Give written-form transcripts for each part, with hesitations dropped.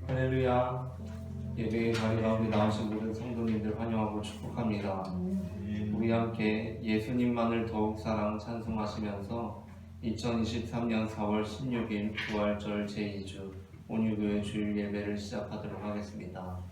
할렐루야. 예배의 자리 가운데 나오신 모든 성도님들 환영하고 축복합니다. 우리 함께 예수님만을 더욱 사랑 찬송하시면서 2023년 4월 16일 부활절 제2주 온유교회 주일 예배를 시작하도록 하겠습니다.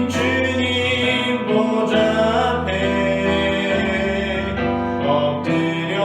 주님 보좌 앞에 엎드려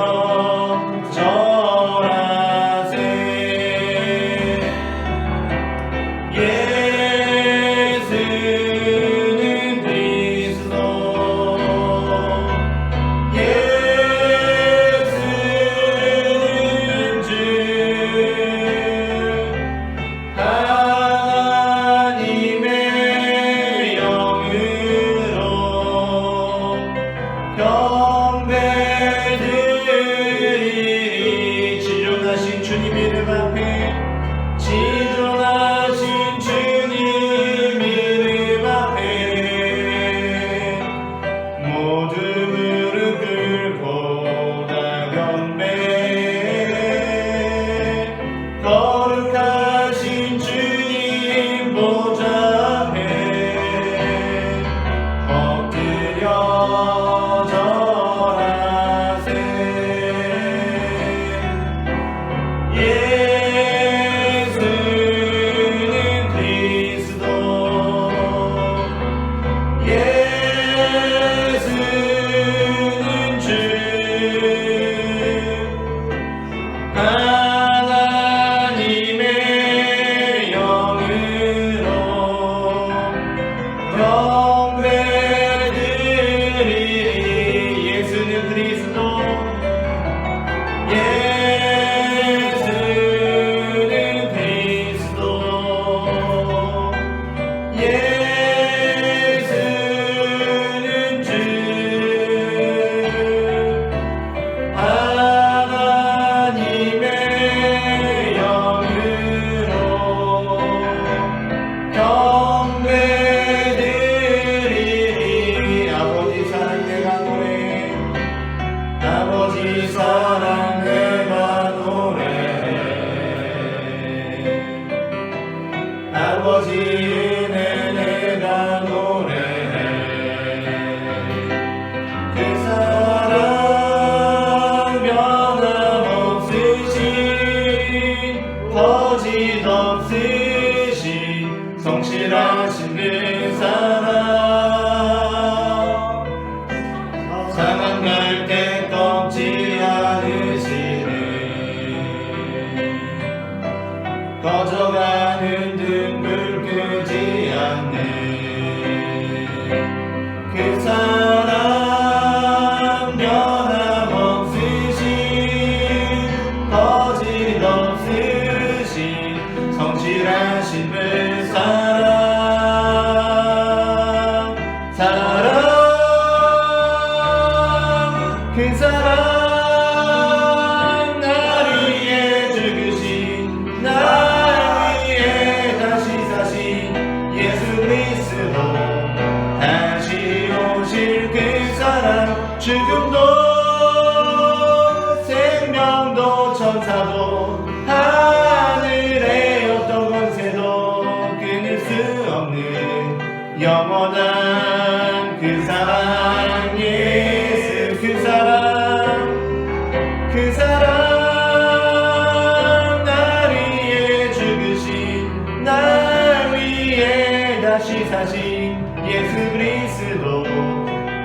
절대 꺾지 않으시네. 꺼져가는 등불 끄지 않네. 그 사랑 변함없으신 거짓없으신 성실하신 그 사랑 그 사랑 날 위해 죽으신 날 위해 다시 사신 예수 그리스도 다시 오실 그 사랑 죽음도 생명도 천사도 하늘의 어떤 권세도 끊을 수 없는 영원한 그 사랑 예수 그 사랑 날 위해 죽으신 날 위해 다시 사신 예수 그리스도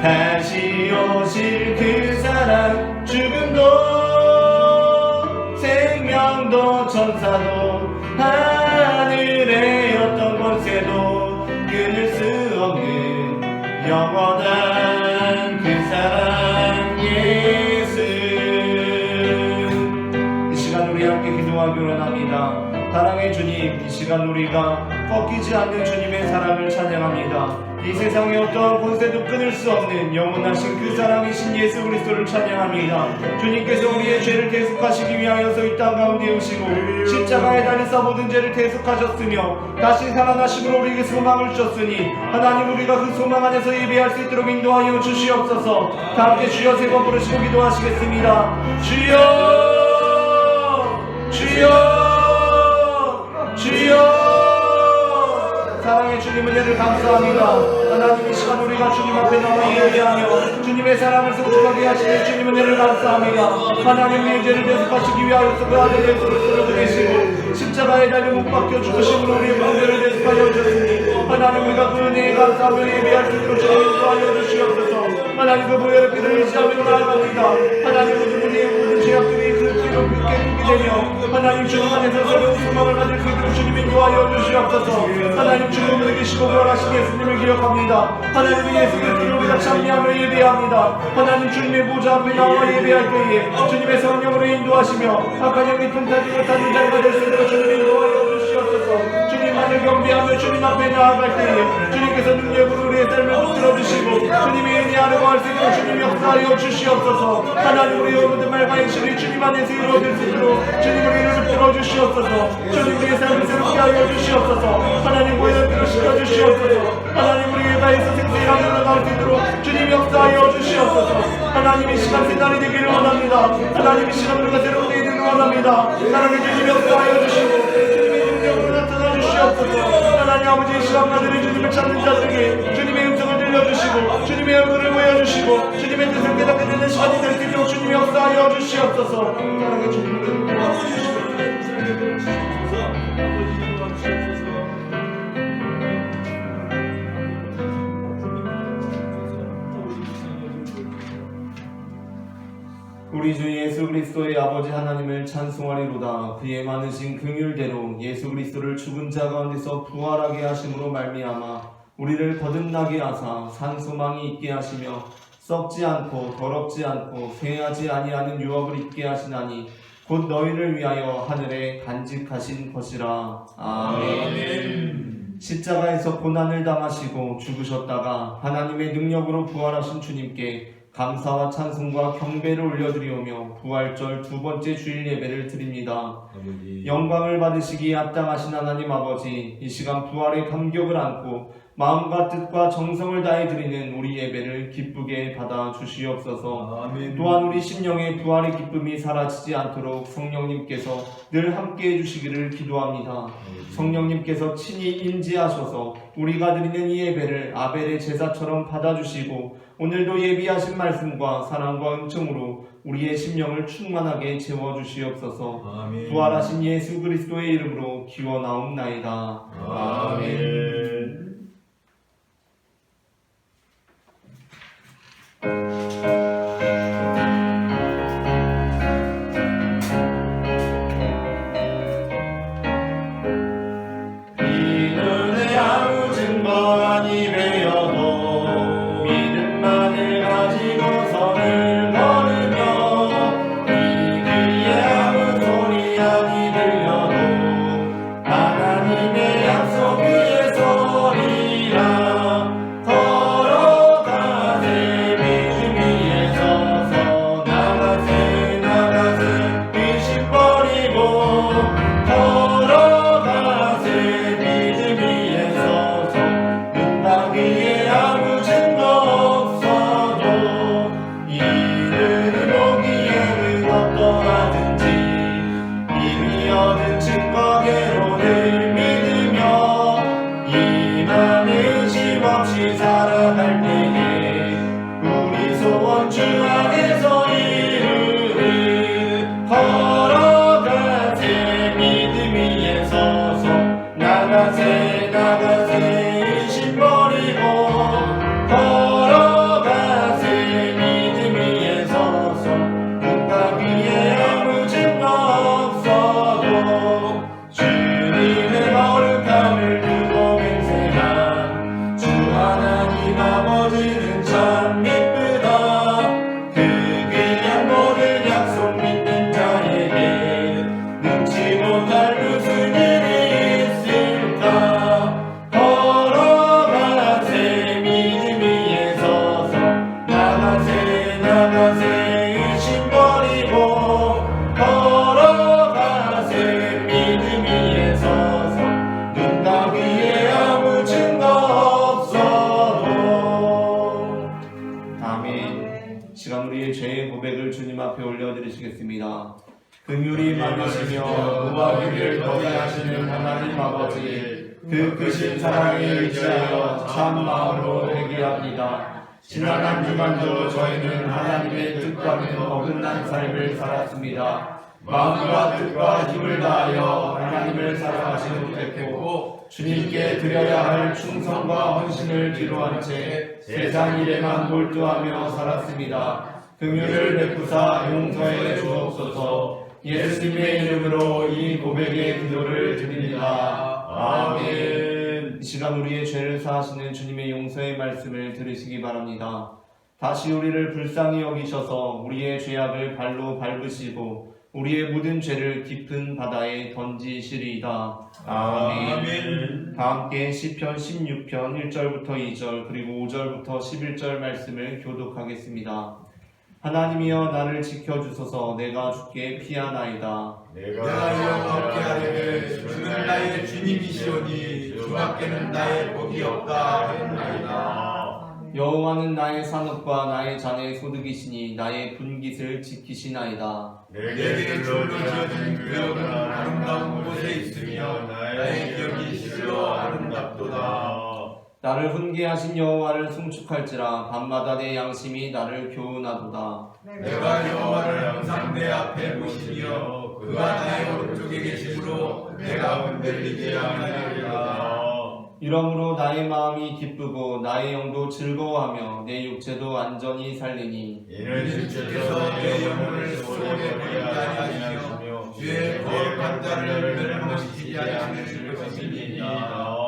다시 오실 그 사랑 죽음도 생명도 천사도 하늘의 어떤 권세도 끊을 수 없는 영원한 그 사랑 예수. 이 시간 우리 함께 기도하기로 합니다. 사랑의 주님, 이 시간 우리가 꺾이지 않는 주님의 사랑을 찬양합니다. 이 세상의 어떠한 권세도 끊을 수 없는 영원하신 그 사랑이신 예수 그리스도를 찬양합니다. 주님께서 우리의 죄를 대속하시기 위하여서 이 땅 가운데 오시고 십자가에 달리사 모든 죄를 대속하셨으며 다시 살아나심으로 우리에게 소망을 주셨으니 하나님 우리가 그 소망 안에서 예배할 수 있도록 인도하여 주시옵소서. 다 함께 주여 세 번 부르시고 기도하시겠습니다. 주여 주여 주여. 사랑의 주님 은혜를 감사합니다. 하나님 이 시간 우리가 주님 앞에 나와 예배하며 주님의 사랑을 성취하게 하시는 주님 은혜를 감사합니다. 하나님 우리의 죄를 대속하시기 위하여서 그 아들 예수 그리스도를 보내시고 십자가에 달려 못 박혀 죽으심으로 우리의 범죄를 대속하여 주셨으니 하나님 우리가 그 은혜에 감사하며 예배할 수 있도록 주님 인도하여 주시옵소서. 하나님 그 보혈의 피를 의지하며 나아갑니다. 하나님 우리의 모든 죄악들이 그 피로 깨끗게 되며 하나님 주님 안에서 새로운 소망을 가질 수 있도록 주님 인도하여 주시옵소서. 하나님 주님을 계시고 부활하신 예수님을 기억합니다. 하나님 예수 그리스도를 우리가 찬미하며 예배합니다. 하나님 주님의 보좌 앞에 나와 예배할 때에 주님의 성령으로 인도하시며 악한 영이 틈타지 못하는 자리가 될 수 있도록 주님 인도하여 주시옵소서. 주님만을 경배하며 주님 앞에 나아갈 때에 주님께서 능력으로 우리의 삶을 붙들어주시고 주님의 은혜 아래고 할 수 있도록 주님 역사하여 주시옵소서. 하나님 우리의 모든 말과 행실이 주님 안에서 이루어질 수 있도록 주님 우리를 붙들어주시옵소서. 주님 우리의 삶을 새롭게 하여 주시옵소서. 하나님 우리의 뜻을 시켜주시옵소서. 하나님 우리의 가에서 생생하게 나갈 수 있도록 주님 역사하여 주시옵소서. 하나님 이 시간 새날이 되기를 원합니다. 하나님 이 시간 우리가 새로운 되기를 원합니다. 하나님 주님 역사하여 주시고 주님의 능력으로 나타나 주시옵소서. 하나님 아버지 이 시간만을 주님을 찾는 자들에게 주님의 음성을 들려주시고 주님의 얼굴을 보여주시고 주님의 뜻을 깨닫게 되는 시간이 될 수 있도록 주님 역사하여 주시옵소서. 사랑의 주님을 도와주시고 우리 주 예수 그리스도의 아버지 하나님을 찬송하리로다. 그의 많으신 긍휼대로 예수 그리스도를 죽은 자 가운데서 부활하게 하심으로 말미암아 우리를 거듭나게 하사 산 소망이 있게 하시며 썩지 않고 더럽지 않고 쇠하지 아니하는 유업을 입게 하시나니 곧 너희를 위하여 하늘에 간직하신 것이라. 아멘. 십자가에서 고난을 당하시고 죽으셨다가 하나님의 능력으로 부활하신 주님께 감사와 찬송과 경배를 올려드리오며 부활절 두 번째 주일 예배를 드립니다. 아버지. 영광을 받으시기에 합당하신 하나님 아버지, 이 시간 부활의 감격을 안고 마음과 뜻과 정성을 다해 드리는 우리 예배를 기쁘게 받아 주시옵소서. 아멘. 또한 우리 심령의 부활의 기쁨이 사라지지 않도록 성령님께서 늘 함께 해주시기를 기도합니다. 아멘. 성령님께서 친히 임재하셔서 우리가 드리는 이 예배를 아벨의 제사처럼 받아주시고 오늘도 예비하신 말씀과 사랑과 은총으로 우리의 심령을 충만하게 채워주시옵소서. 아멘. 부활하신 예수 그리스도의 이름으로 기원하옵나이다. 아멘. 아멘. 우리의 죄의 고백을 주님 앞에 올려드리시겠습니다. 긍휼이 많으시며 무화기를 거대하시는 하나님 아버지, 그 크신 사랑에 의지하여 참 마음으로 회개합니다. 지난 한 주간도 저희는 하나님의 뜻과는 어긋난 삶을 살았습니다. 마음과 뜻과 힘을 다하여 하나님을 사랑하지 못했고 주님께 드려야 할 충성과 헌신을 뒤로한 채 세상 일에만 몰두하며 살았습니다. 긍휼을 베푸사 용서해 주옵소서. 예수님의 이름으로 이 고백의 기도를 드립니다. 아멘. 이 시간 우리의 죄를 사하시는 주님의 용서의 말씀을 들으시기 바랍니다. 다시 우리를 불쌍히 여기셔서 우리의 죄악을 발로 밟으시고 우리의 묻은 죄를 깊은 바다에 던지시리이다. 아멘. 다 함께 시편 16편 1절부터 2절 그리고 5절부터 11절 말씀을 교독하겠습니다. 하나님이여 나를 지켜주소서. 내가 주께 피하나이다. 내가 영업케 하려면 주는 나의 주님이시오니 주밖에는 나의 복이 없다 했나이다. 여호와는 나의 산업과 나의 잔의 소득이시니 나의 분깃을 지키시나이다. 내게 줄로 지어진 구역은 아름다운 곳에 있으며 나의 기억이 실로 아름답도다. 나를 훈계하신 여호와를 송축할지라 밤마다 내 양심이 나를 교훈하도다. 내가 여호와를 항상 내 앞에 모시며 그가 나의 오른쪽에 계심으로 내가 흔들리지 아니하리라. 이러므로 나의 마음이 기쁘고 나의 영도 즐거워하며 내 육체도 안전히 살리니 이는 주께서 내 영혼을 소원에 버리지 아니하시며 주의 거룩한 자를 멸망시키지 않으실 것이니이다.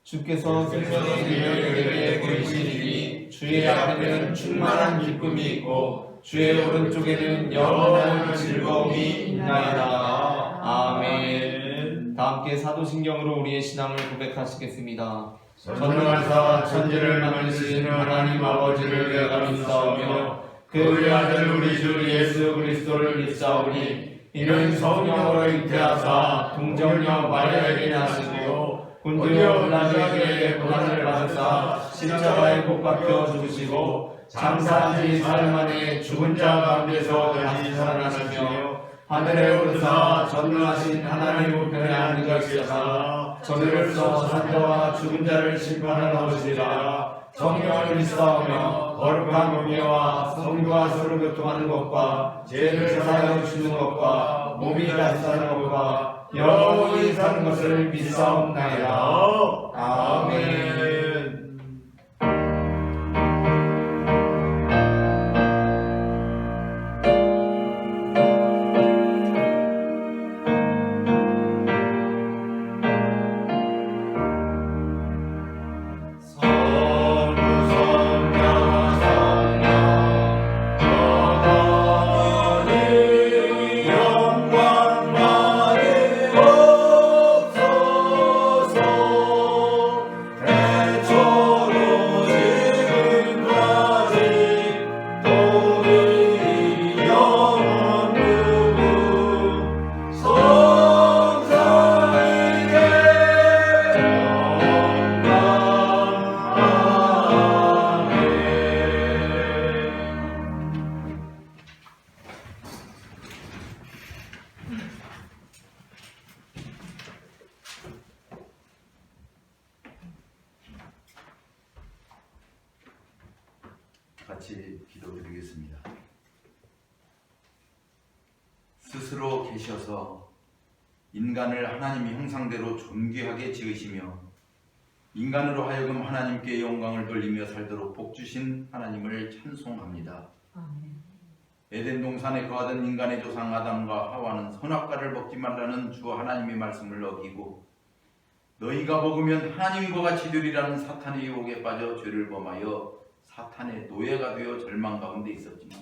주께서 생명의 길을 내게 보이시리니 주의 앞에는 충만한 기쁨이 있고 주의 오른쪽에는 영원한 즐거움이 있나이다. 아멘. 다 함께 사도신경으로 우리의 신앙을 고백하시겠습니다. 전능하사 천지를 만드신 하나님 아버지를 내가 믿사오며 그의 아들 우리 주 예수 그리스도를 믿사오니 이는 성령으로 잉태하사 동정녀 마리아에게 나시고 본디오 빌라도에게 고난을 받으사 십자가에 못 박혀 죽으시고 장사한 지 사흘 만에 죽은 자 가운데서 다시 살아나시며 하늘에 오르사 전능하신 하나님 우편에 앉으시사 저들로서 산자와 죽은 자를 심판하러 오시리라. 성령을 믿사오며 거룩한 공예와 성도와 서로 교통하는 것과 죄를 사하여 주는 것과 몸이 다시 사는 것과 영원히 사는 것을 믿사옵나이다. 아멘. 같이 기도드리겠습니다. 스스로 계셔서 인간을 하나님의 형상대로 존귀하게 지으시며 인간으로 하여금 하나님께 영광을 돌리며 살도록 복주신 하나님을 찬송합니다. 에덴 동산에 거하던 인간의 조상 아담과 하와는 선악과를 먹지 말라는 주 하나님의 말씀을 어기고 너희가 먹으면 하나님과 같이 되리라는 사탄의 유혹에 빠져 죄를 범하여 사탄의 노예가 되어 절망 가운데 있었지만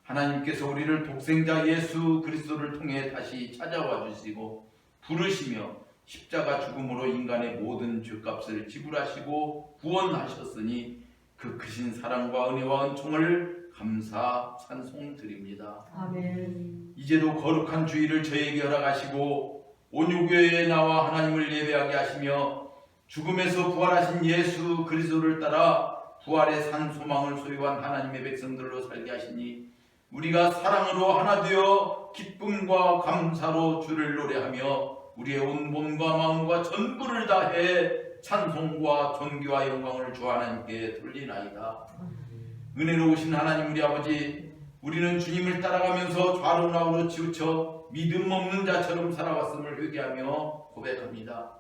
하나님께서 우리를 독생자 예수 그리스도를 통해 다시 찾아와 주시고 부르시며 십자가 죽음으로 인간의 모든 죄값을 지불하시고 구원하셨으니 그 크신 사랑과 은혜와 은총을 감사 찬송 드립니다. 아멘. 이제도 거룩한 주일을 저에게 허락하시고 온유교회에 나와 하나님을 예배하게 하시며 죽음에서 부활하신 예수 그리스도를 따라 부활의 산 소망을 소유한 하나님의 백성들로 살게 하시니 우리가 사랑으로 하나 되어 기쁨과 감사로 주를 노래하며 우리의 온 몸과 마음과 전부를 다해 찬송과 존귀와 영광을 주 하나님께 돌리나이다. 은혜로우신 하나님 우리 아버지, 우리는 주님을 따라가면서 좌로 우로 치우쳐 믿음 없는 자처럼 살아왔음을 회개하며 고백합니다.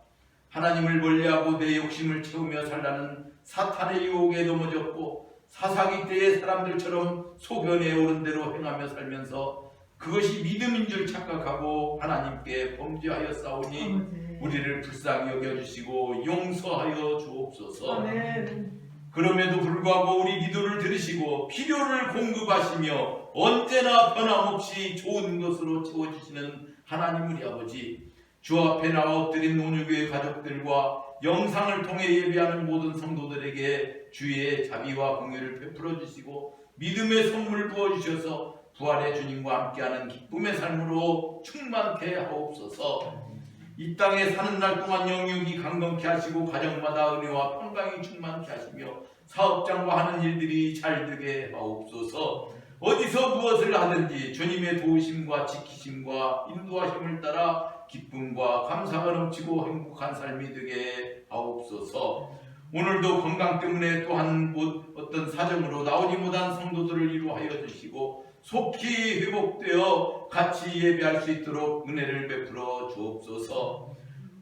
하나님을 멀리하고 내 욕심을 채우며 살라는 사탄의 유혹에 넘어졌고 사사기 때의 사람들처럼 소견에 오른 대로 행하며 살면서 그것이 믿음인 줄 착각하고 하나님께 범죄하여 싸우니 우리를 불쌍히 여겨주시고 용서하여 주옵소서. 아멘. 그럼에도 불구하고 우리 기도를 들으시고 필요를 공급하시며 언제나 변함없이 좋은 것으로 채워주시는 하나님 우리 아버지, 주 앞에 나와 엎드린 온유교회 가족들과 영상을 통해 예배하는 모든 성도들에게 주의 자비와 공유를 베풀어 주시고 믿음의 선물 부어주셔서 부활의 주님과 함께하는 기쁨의 삶으로 충만케 하옵소서. 이 땅에 사는 날 동안 영육이 강건케 하시고 가정마다 은혜와 평강이 충만케 하시며 사업장과 하는 일들이 잘 되게 하옵소서. 어디서 무엇을 하든지 주님의 도우심과 지키심과 인도하심을 따라 기쁨과 감사가 넘치고 행복한 삶이 되게 하옵소서. 오늘도 건강 때문에 또한 어떤 사정으로 나오지 못한 성도들을 이루하여 주시고 속히 회복되어 같이 예배할 수 있도록 은혜를 베풀어 주옵소서.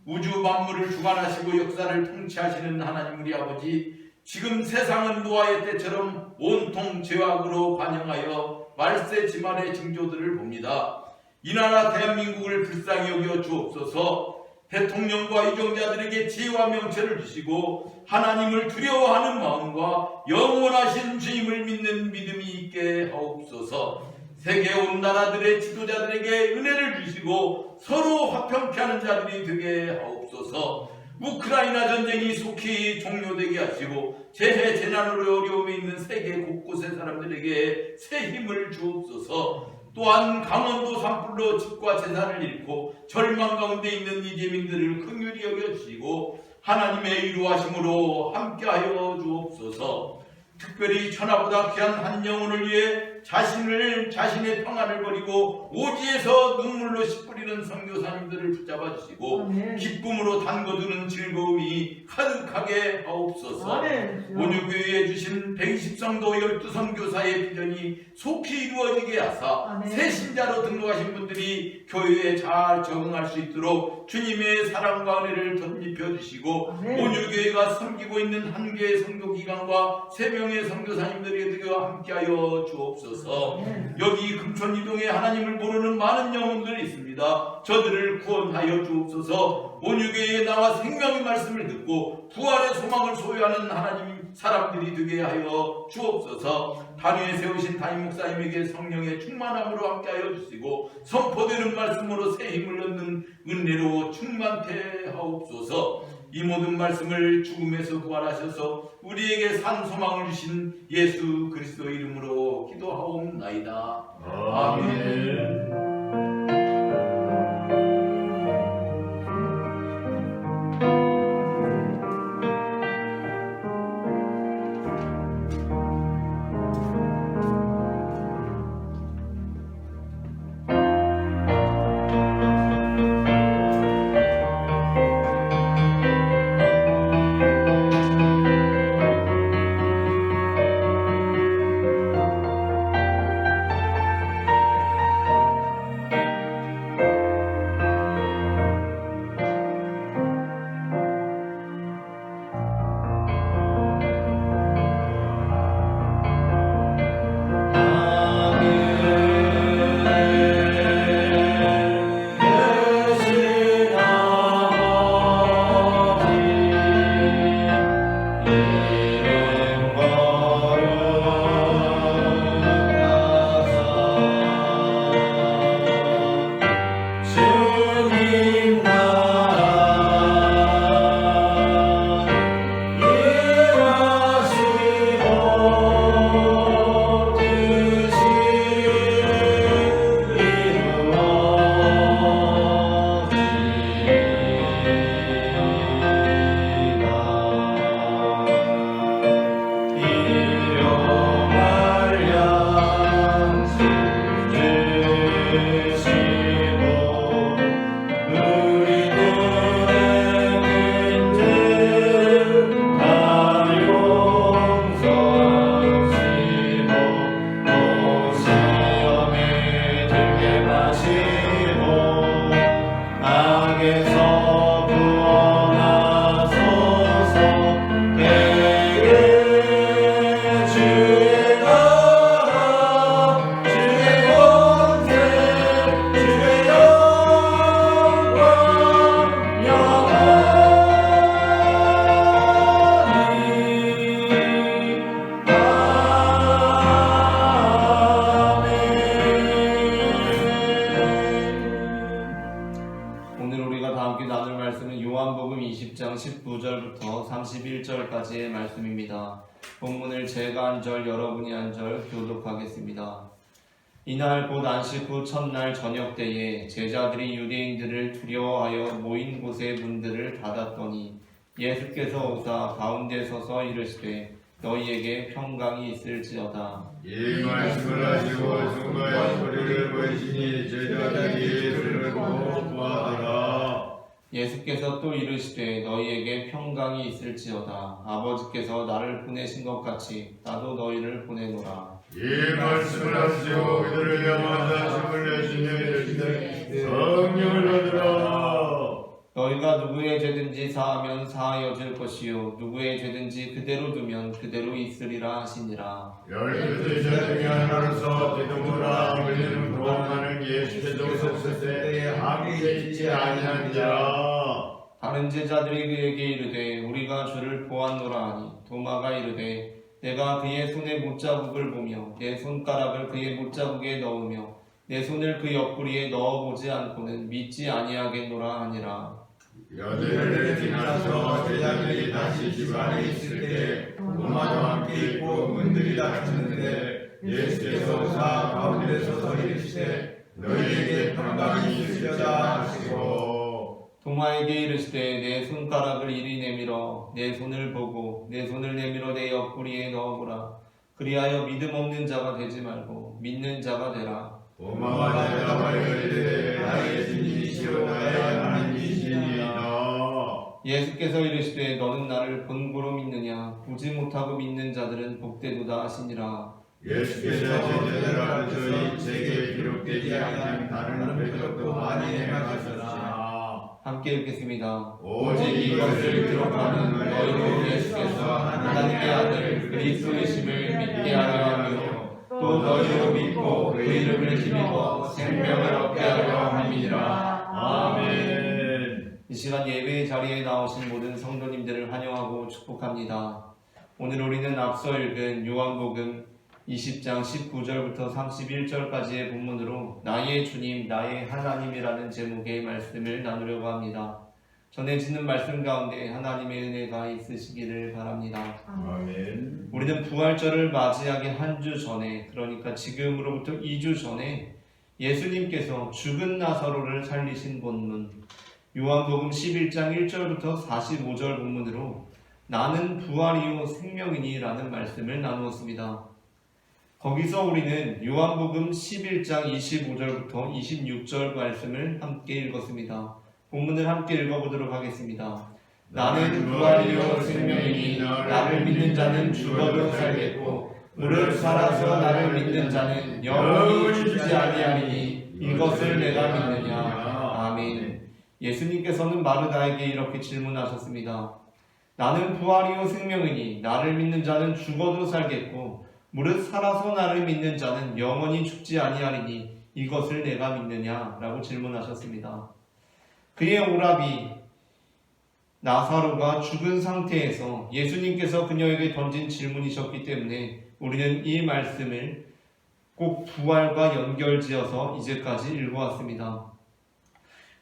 우주 만물을 주관하시고 역사를 통치하시는 하나님 우리 아버지, 지금 세상은 노아의 때처럼 온통 죄악으로 관영하여 말세 지만의 징조들을 봅니다. 이 나라 대한민국을 불쌍히 여겨 주옵소서. 대통령과 유정자들에게 지혜와 명철을 주시고 하나님을 두려워하는 마음과 영원하신 주님을 믿는 믿음이 있게 하옵소서. 세계 온 나라들의 지도자들에게 은혜를 주시고 서로 화평케 하는 자들이 되게 하옵소서. 우크라이나 전쟁이 속히 종료되게 하시고 재해 재난으로 어려움에 있는 세계 곳곳의 사람들에게 새 힘을 주옵소서. 또한 강원도 산불로 집과 재산을 잃고 절망 가운데 있는 이재민들을 긍휼히 여겨주시고 하나님의 위로하심으로 함께하여 주옵소서. 특별히 천하보다 귀한 한 영혼을 위해 자신의 평안을 버리고 오지에서 눈물로 씨 뿌리는 선교사님들을 붙잡아 주시고 아멘. 기쁨으로 담궈두는 즐거움이 가득하게 하옵소서. 아멘. 온유교회에 주신 120성도 12선교사의 비전이 속히 이루어지게 하사 아멘. 새 신자로 등록하신 분들이 교회에 잘 적응할 수 있도록 주님의 사랑과 은혜를 덧입혀 주시고 아멘. 온유교회가 섬기고 있는 한 개의 선교기관과 3명의 선교사님들이 되어 함께하여 주옵소서. 아멘. 여기 금천 이동에 하나님을 모르는 많은 영혼들이 있습니다. 저들을 구원하여 주옵소서. 온유교회에 나와 생명의 말씀을 듣고 부활의 소망을 소유하는 하나님 사람들이 되게 하여 주옵소서. 단위에 세우신 담임 목사님에게 성령의 충만함으로 함께하여 주시고 선포되는 말씀으로 새 힘을 얻는 은혜로 충만케 하옵소서. 이 모든 말씀을 죽음에서 부활하셔서 우리에게 산 소망을 주신 예수 그리스도 이름으로 기도하옵나이다. 아멘. 31절부터 31절까지의 말씀입니다. 본문을 제가 한 절, 여러분이 한 절 교독하겠습니다. 이날 곧 안식 후 첫날 저녁 때에 제자들이 유대인들을 두려워하여 모인 곳의 문들을 닫았더니 예수께서 오사 가운데 서서 이르시되 너희에게 평강이 있을지어다. 이 말씀을 하시고 중간에 소리를 보이시니 제자들이 예수를 보고 구하더라. 예수께서 또 이르시되 너희에게 평강이 있을지어다. 아버지께서 나를 보내신 것 같이 나도 너희를 보내노라. 이 말씀을 하시고 그들을 명하사 힘을 내시며 이르시되 성령을 받으라. 너희가 누구의 죄든지 사하면 사하여질 것이요 누구의 죄든지 그대로 두면 그대로 있으리라 하시니라. 열두 제자 중에 하나로서 디도모라 불리는 도망하는 예수께서 오셨을 때에 함께 있지 아니하니라. 다른 제자들이 그에게 이르되 우리가 주를 보았노라 하니 도마가 이르되 내가 그의 손에 못자국을 보며 내 손가락을 그의 못자국에 넣으며 내 손을 그 옆구리에 넣어보지 않고는 믿지 아니하겠노라 하니라. 여덟을 지나서 제자들이 다시 집 안에 있을 때 도마도 함께 있고 문들이 닫혔는데 예수께서 오사 가운데 서서 이르시되 너희에게 평강이 있을지어다 하시고 도마에게 이르시되 내 손가락을 이리 내밀어 내 손을 보고 내 손을 내밀어 내 옆구리에 넣어보라. 그리하여 믿음 없는 자가 되지 말고 믿는 자가 되라. 도마가 대답하여 이르되 나의 주님이시오 나의 하나님이시니이다. 예수께서 이르시되 너는 나를 본고로 믿느냐 보지 못하고 믿는 자들은 복되도다 하시니라. 예수께서 제자들아 저희 책에 기록되지 않은 다른 표적도 많이 행하셨으나 함께 읽겠습니다. 오직 이것을 기록하는 너희로 예수께서 하나님의 아들 그리스도이심을 믿게 하려 하며 또 너희로 믿고 그 이름을 힘입어 생명을 얻게 하려 함이니라. 아멘. 이 시간 예배의 자리에 나오신 모든 성도님들을 환영하고 축복합니다. 오늘 우리는 앞서 읽은 요한복음 20장 19절부터 31절까지의 본문으로 나의 주님, 나의 하나님이라는 제목의 말씀을 나누려고 합니다. 전해지는 말씀 가운데 하나님의 은혜가 있으시기를 바랍니다. 아멘. 우리는 부활절을 맞이하기 한 주 전에, 그러니까 지금으로부터 2주 전에 예수님께서 죽은 나사로를 살리신 본문 요한복음 11장 1절부터 45절 본문으로 나는 부활이요 생명이니 라는 말씀을 나누었습니다. 거기서 우리는 요한복음 11장 25절부터 26절 말씀을 함께 읽었습니다. 본문을 함께 읽어보도록 하겠습니다. 나는 부활이요 생명이니 나를 믿는 자는 죽어도 살겠고 무릇 살아서 나를 믿는 자는 영원히 죽지 아니하리니 이것을 내가 믿느냐. 아멘. 예수님께서는 마르다에게 이렇게 질문하셨습니다. 나는 부활이요 생명이니 나를 믿는 자는 죽어도 살겠고 무릇 살아서 나를 믿는 자는 영원히 죽지 아니하리니 이것을 내가 믿느냐? 라고 질문하셨습니다. 그의 오라비 나사로가 죽은 상태에서 예수님께서 그녀에게 던진 질문이셨기 때문에 우리는 이 말씀을 꼭 부활과 연결지어서 이제까지 읽어왔습니다.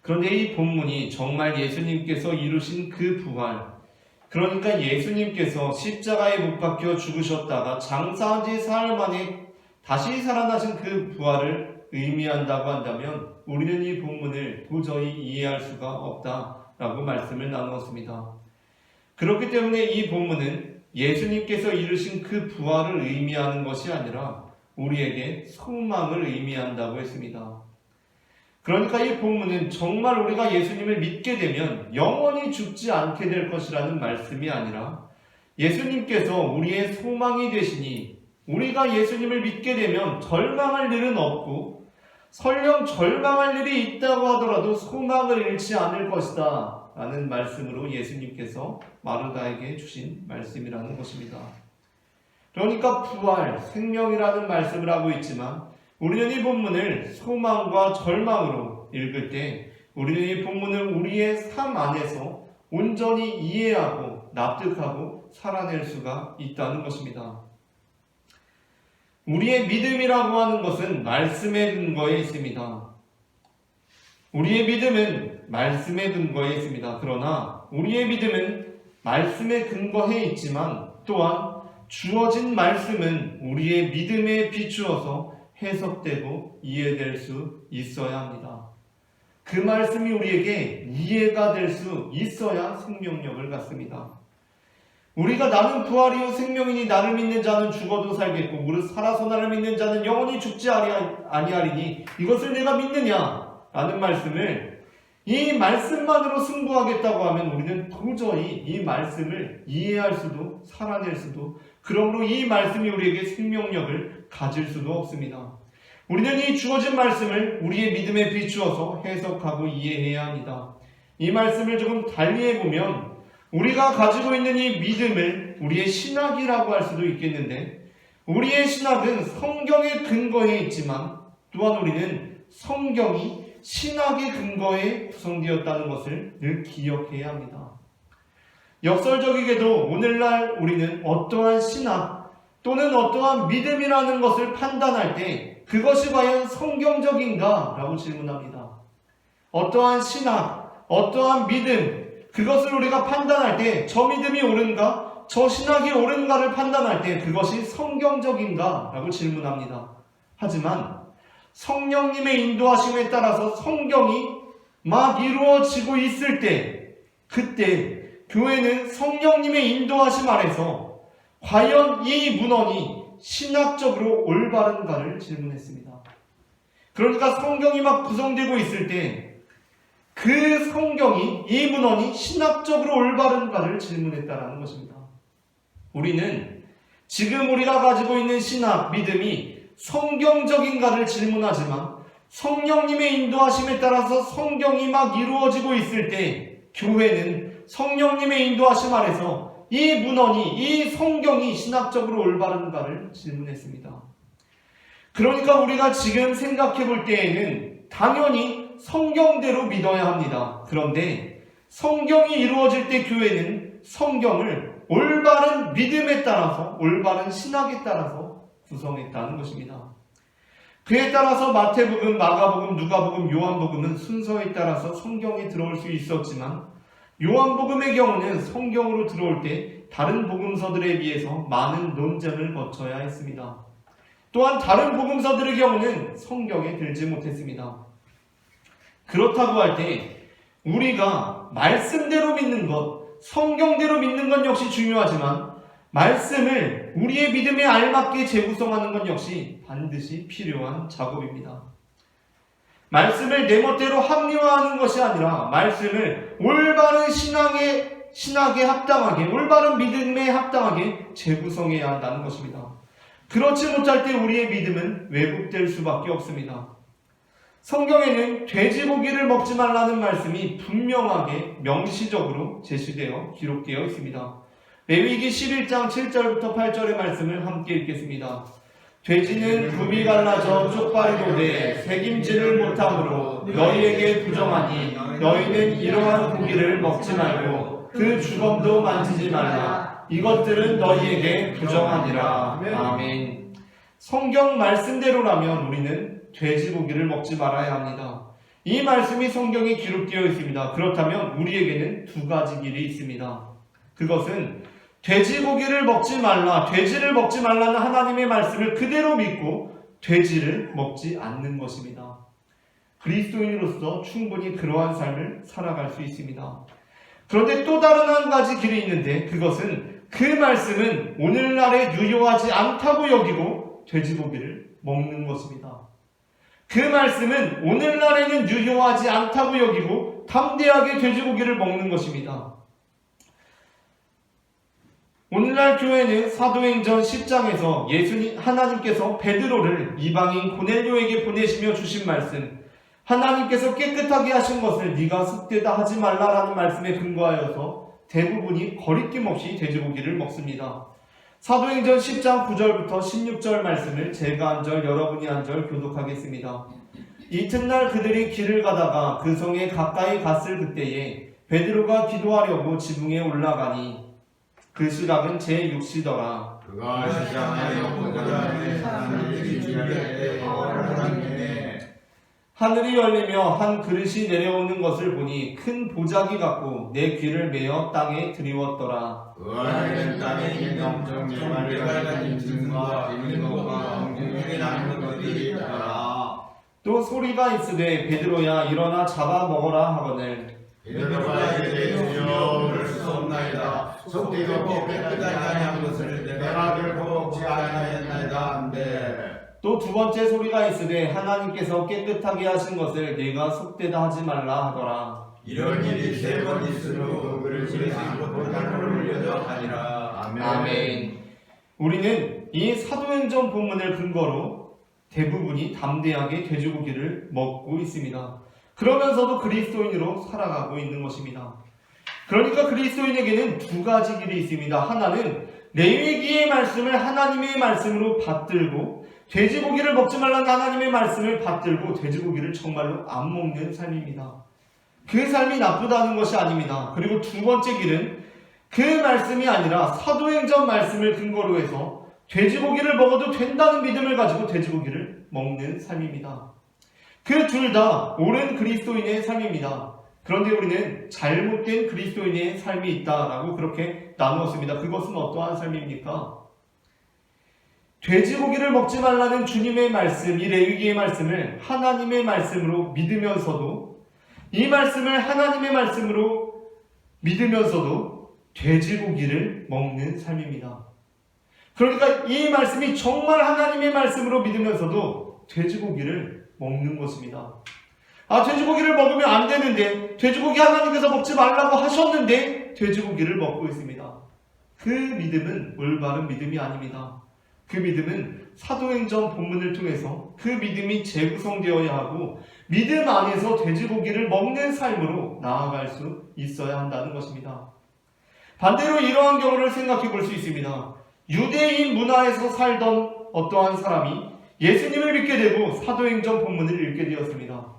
그런데 이 본문이 정말 예수님께서 이루신 그 부활, 그러니까 예수님께서 십자가에 못 박혀 죽으셨다가 장사한 지 사흘 만에 다시 살아나신 그 부활을 의미한다고 한다면 우리는 이 본문을 도저히 이해할 수가 없다라고 말씀을 나누었습니다. 그렇기 때문에 이 본문은 예수님께서 이루신 그 부활을 의미하는 것이 아니라 우리에게 소망을 의미한다고 했습니다. 그러니까 이 본문은 정말 우리가 예수님을 믿게 되면 영원히 죽지 않게 될 것이라는 말씀이 아니라 예수님께서 우리의 소망이 되시니 우리가 예수님을 믿게 되면 절망할 일은 없고 설령 절망할 일이 있다고 하더라도 소망을 잃지 않을 것이다 라는 말씀으로 예수님께서 마르다에게 주신 말씀이라는 것입니다. 그러니까 부활, 생명이라는 말씀을 하고 있지만 우리는 이 본문을 소망과 절망으로 읽을 때 우리는 이 본문을 우리의 삶 안에서 온전히 이해하고 납득하고 살아낼 수가 있다는 것입니다. 우리의 믿음이라고 하는 것은 말씀의 근거에 있습니다. 우리의 믿음은 말씀의 근거에 있습니다. 그러나 우리의 믿음은 말씀에 근거해 있지만 또한 주어진 말씀은 우리의 믿음에 비추어서 해석되고 이해될 수 있어야 합니다. 그 말씀이 우리에게 이해가 될 수 있어야 생명력을 갖습니다. 우리가 나는 부활이요 생명이니 나를 믿는 자는 죽어도 살겠고 무릇 살아서 나를 믿는 자는 영원히 죽지 아니하리니 이것을 내가 믿느냐 라는 말씀을 이 말씀만으로 승부하겠다고 하면 우리는 도저히 이 말씀을 이해할 수도 살아낼 수도 그러므로 이 말씀이 우리에게 생명력을 가질 수도 없습니다. 우리는 이 주어진 말씀을 우리의 믿음에 비추어서 해석하고 이해해야 합니다. 이 말씀을 조금 달리해보면 우리가 가지고 있는 이 믿음을 우리의 신학이라고 할 수도 있겠는데 우리의 신학은 성경에 근거해 있지만 또한 우리는 성경이 신학의 근거에 구성되었다는 것을 늘 기억해야 합니다. 역설적이게도 오늘날 우리는 어떠한 신학 또는 어떠한 믿음이라는 것을 판단할 때 그것이 과연 성경적인가? 라고 질문합니다. 어떠한 신학, 어떠한 믿음 그것을 우리가 판단할 때 저 믿음이 옳은가? 저 신학이 옳은가를 판단할 때 그것이 성경적인가? 라고 질문합니다. 하지만 성령님의 인도하심에 따라서 성경이 막 이루어지고 있을 때 그때 교회는 성령님의 인도하심 아래서 과연 이 문헌이 신학적으로 올바른가를 질문했습니다. 그러니까 성경이 막 구성되고 있을 때 그 성경이 이 문헌이 신학적으로 올바른가를 질문했다라는 것입니다. 우리는 지금 우리가 가지고 있는 신학, 믿음이 성경적인가를 질문하지만 성령님의 인도하심에 따라서 성경이 막 이루어지고 있을 때 교회는 성령님의 인도하심 아래서 이 문헌이, 이 성경이 신학적으로 올바른가를 질문했습니다. 그러니까 우리가 지금 생각해 볼 때에는 당연히 성경대로 믿어야 합니다. 그런데 성경이 이루어질 때 교회는 성경을 올바른 믿음에 따라서, 올바른 신학에 따라서 구성했다는 것입니다. 그에 따라서 마태복음, 마가복음, 누가복음, 요한복음은 순서에 따라서 성경에 들어올 수 있었지만 요한복음의 경우는 성경으로 들어올 때 다른 복음서들에 비해서 많은 논쟁을 거쳐야 했습니다. 또한 다른 복음서들의 경우는 성경에 들지 못했습니다. 그렇다고 할 때 우리가 말씀대로 믿는 것, 성경대로 믿는 것 역시 중요하지만 말씀을 우리의 믿음에 알맞게 재구성하는 것 역시 반드시 필요한 작업입니다. 말씀을 내 멋대로 합리화하는 것이 아니라 말씀을 올바른 신학에 합당하게, 올바른 믿음에 합당하게 재구성해야 한다는 것입니다. 그렇지 못할 때 우리의 믿음은 왜곡될 수밖에 없습니다. 성경에는 돼지고기를 먹지 말라는 말씀이 분명하게 명시적으로 제시되어 기록되어 있습니다. 레위기 11장 7절부터 8절의 말씀을 함께 읽겠습니다. 돼지는 굽이 갈라져 쪽발이 돼 새김질을 못하므로 너희에게 부정하니 너희는 이러한 고기를 먹지 말고 그 주검도 만지지 말라. 이것들은 너희에게 부정하니라. 아멘. 성경 말씀대로라면 우리는 돼지고기를 먹지 말아야 합니다. 이 말씀이 성경에 기록되어 있습니다. 그렇다면 우리에게는 두 가지 길이 있습니다. 그것은 돼지고기를 먹지 말라, 돼지를 먹지 말라는 하나님의 말씀을 그대로 믿고 돼지를 먹지 않는 것입니다. 그리스도인으로서 충분히 그러한 삶을 살아갈 수 있습니다. 그런데 또 다른 한 가지 길이 있는데 그것은 그 말씀은 오늘날에 유효하지 않다고 여기고 돼지고기를 먹는 것입니다. 그 말씀은 오늘날에는 유효하지 않다고 여기고 담대하게 돼지고기를 먹는 것입니다. 오늘날 교회는 사도행전 10장에서 하나님께서 베드로를 이방인 고넬료에게 보내시며 주신 말씀, 하나님께서 깨끗하게 하신 것을 네가 습되다 하지 말라라는 말씀에 근거하여서 대부분이 거리낌 없이 돼지고기를 먹습니다. 사도행전 10장 9절부터 16절 말씀을 제가 한 절, 여러분이 한 절 교독하겠습니다. 이튿날 그들이 길을 가다가 그 성에 가까이 갔을 그때에 베드로가 기도하려고 지붕에 올라가니 그 시각은 제6시더라. 그가 시장하여 보자니 사람들이 주변에 하나님의 하늘이 열리며 한 그릇이 내려오는 것을 보니 큰 보자기 같고 내 귀를 메어 땅에 드리웠더라. 그 안에는 땅에 있는 정말 가진 짐승과 있는 것과 공중에 나는 것들이 있더라. 또 소리가 있으되 베드로야 일어나 잡아 먹어라 하거늘 베드로가 이르되 주여 그럴 수 없나이다. 속되고 깨끗하지 아니한 것을 내가 결코 먹지 아니하였나이다 한데 또 두 번째 소리가 있으되 하나님께서 깨끗하게 하신 것을 네가 속되다 하지 말라 하더라. 이런 일이 세 번 있으므로 그릇이 보살을 흘려져 가니라. 아멘. 우리는 이 사도행전 본문을 근거로 대부분이 담대하게 돼지고기를 먹고 있습니다. 그러면서도 그리스도인으로 살아가고 있는 것입니다. 그러니까 그리스도인에게는 두 가지 길이 있습니다. 하나는 레위기의 말씀을 하나님의 말씀으로 받들고 돼지고기를 먹지 말라는 하나님의 말씀을 받들고 돼지고기를 정말로 안 먹는 삶입니다. 그 삶이 나쁘다는 것이 아닙니다. 그리고 두 번째 길은 그 말씀이 아니라 사도행전 말씀을 근거로 해서 돼지고기를 먹어도 된다는 믿음을 가지고 돼지고기를 먹는 삶입니다. 그 둘 다 옳은 그리스도인의 삶입니다. 그런데 우리는 잘못된 그리스도인의 삶이 있다라고 그렇게 나누었습니다. 그것은 어떠한 삶입니까? 돼지고기를 먹지 말라는 주님의 말씀, 이 레위기의 말씀을 하나님의 말씀으로 믿으면서도 이 말씀을 하나님의 말씀으로 믿으면서도 돼지고기를 먹는 삶입니다. 그러니까 이 말씀이 정말 하나님의 말씀으로 믿으면서도 돼지고기를 먹는 것입니다. 돼지고기를 먹으면 안 되는데, 돼지고기 하나님께서 먹지 말라고 하셨는데 돼지고기를 먹고 있습니다. 그 믿음은 올바른 믿음이 아닙니다. 그 믿음은 사도행전 본문을 통해서 그 믿음이 재구성되어야 하고 믿음 안에서 돼지고기를 먹는 삶으로 나아갈 수 있어야 한다는 것입니다. 반대로 이러한 경우를 생각해 볼 수 있습니다. 유대인 문화에서 살던 어떠한 사람이 예수님을 믿게 되고 사도행전 본문을 읽게 되었습니다.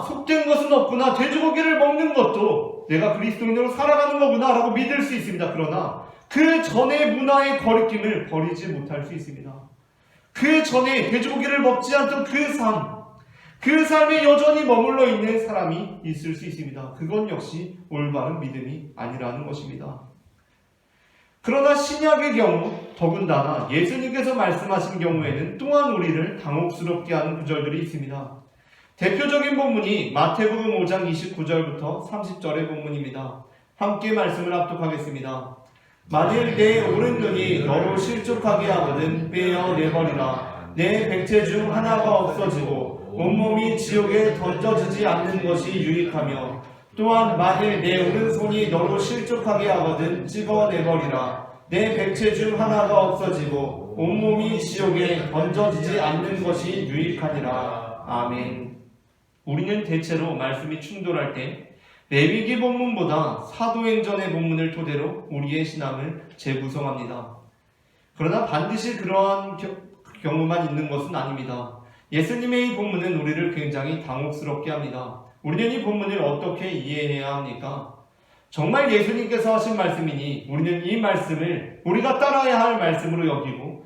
속된 것은 없구나. 돼지고기를 먹는 것도 내가 그리스도인으로 살아가는 거구나 라고 믿을 수 있습니다. 그러나 그 전의 문화의 거리낌을 버리지 못할 수 있습니다. 그 전에 돼지고기를 먹지 않던 그 삶에 여전히 머물러 있는 사람이 있을 수 있습니다. 그건 역시 올바른 믿음이 아니라는 것입니다. 그러나 신약의 경우 더군다나 예수님께서 말씀하신 경우에는 또한 우리를 당혹스럽게 하는 구절들이 있습니다. 대표적인 본문이 마태복음 5장 29절부터 30절의 본문입니다. 함께 말씀을 합독하겠습니다. 만일 내 오른눈이 너로 실족하게 하거든 빼어내버리라. 내 백체 중 하나가 없어지고 온몸이 지옥에 던져지지 않는 것이 유익하며 또한 만일 내 오른손이 너로 실족하게 하거든 찍어내버리라. 내 백체 중 하나가 없어지고 온몸이 지옥에 던져지지 않는 것이 유익하니라. 아멘. 우리는 대체로 말씀이 충돌할 때 레위기 본문보다 사도행전의 본문을 토대로 우리의 신앙을 재구성합니다. 그러나 반드시 그러한 경우만 있는 것은 아닙니다. 예수님의 이 본문은 우리를 굉장히 당혹스럽게 합니다. 우리는 이 본문을 어떻게 이해해야 합니까? 정말 예수님께서 하신 말씀이니 우리는 이 말씀을 우리가 따라야 할 말씀으로 여기고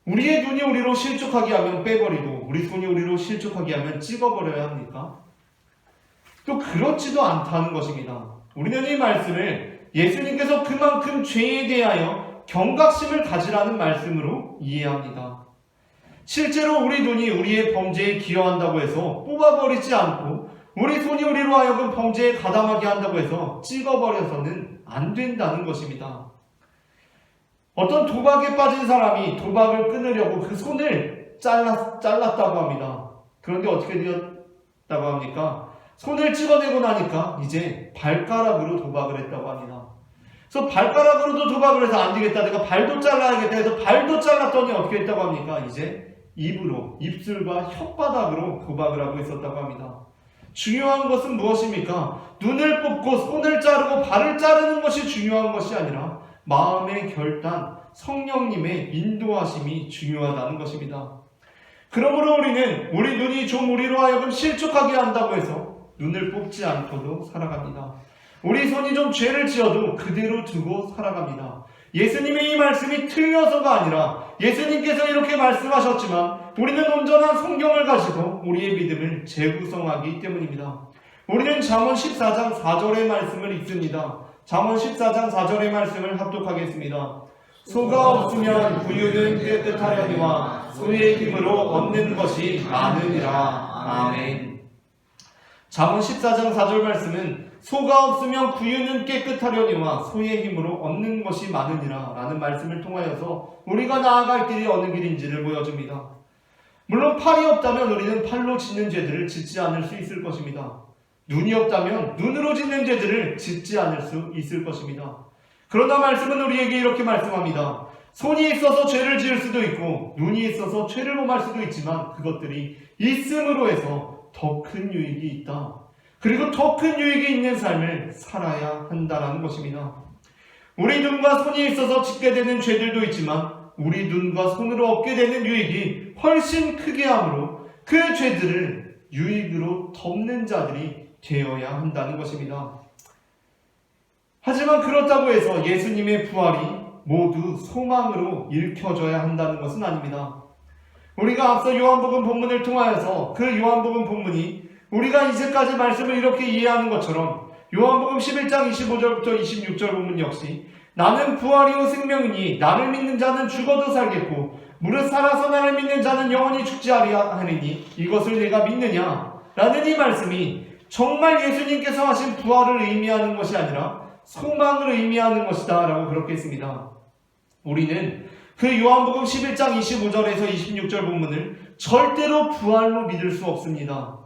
우리의 눈이 우리로 실족하게 하면 빼버리고 우리 손이 우리로 실족하게 하면 찍어버려야 합니까? 또 그렇지도 않다는 것입니다. 우리는 이 말씀을 예수님께서 그만큼 죄에 대하여 경각심을 가지라는 말씀으로 이해합니다. 실제로 우리 눈이 우리의 범죄에 기여한다고 해서 뽑아버리지 않고 우리 손이 우리로 하여금 범죄에 가담하게 한다고 해서 찍어버려서는 안 된다는 것입니다. 어떤 도박에 빠진 사람이 도박을 끊으려고 그 손을 잘랐다고 합니다. 그런데 어떻게 되었다고 합니까? 손을 찍어내고 나니까 이제 발가락으로 도박을 했다고 합니다. 그래서 발가락으로도 도박을 해서 안 되겠다. 내가 발도 잘라야겠다 해서 발도 잘랐더니 어떻게 했다고 합니까? 이제 입술과 혓바닥으로 도박을 하고 있었다고 합니다. 중요한 것은 무엇입니까? 눈을 뽑고 손을 자르고 발을 자르는 것이 중요한 것이 아니라 마음의 결단, 성령님의 인도하심이 중요하다는 것입니다. 그러므로 우리는 우리 눈이 좀 우리로 하여금 실족하게 한다고 해서 눈을 뽑지 않고도 살아갑니다. 우리 손이 좀 죄를 지어도 그대로 두고 살아갑니다. 예수님의 이 말씀이 틀려서가 아니라 예수님께서 이렇게 말씀하셨지만 우리는 온전한 성경을 가지고 우리의 믿음을 재구성하기 때문입니다. 우리는 잠언 14장 4절의 말씀을 읽습니다. 잠언 14장 4절의 말씀을 합독하겠습니다. 소가 없으면 구유는 깨끗하려니와 소의 힘으로 얻는 것이 많으니라. 아멘. 잠언 14장 4절 말씀은 소가 없으면 구유는 깨끗하려니와 소의 힘으로 얻는 것이 많으니라 라는 말씀을 통하여서 우리가 나아갈 길이 어느 길인지를 보여줍니다. 물론 팔이 없다면 우리는 팔로 짓는 죄들을 짓지 않을 수 있을 것입니다. 눈이 없다면 눈으로 짓는 죄들을 짓지 않을 수 있을 것입니다. 그러나 말씀은 우리에게 이렇게 말씀합니다. 손이 있어서 죄를 지을 수도 있고 눈이 있어서 죄를 범할 수도 있지만 그것들이 있음으로 해서 더 큰 유익이 있다. 그리고 더 큰 유익이 있는 삶을 살아야 한다는 것입니다. 우리 눈과 손이 있어서 짓게 되는 죄들도 있지만 우리 눈과 손으로 얻게 되는 유익이 훨씬 크게 하므로 그 죄들을 유익으로 덮는 자들이 되어야 한다는 것입니다. 하지만 그렇다고 해서 예수님의 부활이 모두 소망으로 읽혀져야 한다는 것은 아닙니다. 우리가 앞서 요한복음 본문을 통하여서 그 요한복음 본문이 우리가 이제까지 말씀을 이렇게 이해하는 것처럼 요한복음 11장 25절부터 26절 본문 역시 나는 부활이요 생명이니 나를 믿는 자는 죽어도 살겠고 무릇 살아서 나를 믿는 자는 영원히 죽지 아니하리니 이것을 내가 믿느냐 라는 이 말씀이 정말 예수님께서 하신 부활을 의미하는 것이 아니라 소망을 의미하는 것이다 라고 그렇게 했습니다. 우리는 그 요한복음 11장 25절에서 26절 본문을 절대로 부활로 믿을 수 없습니다.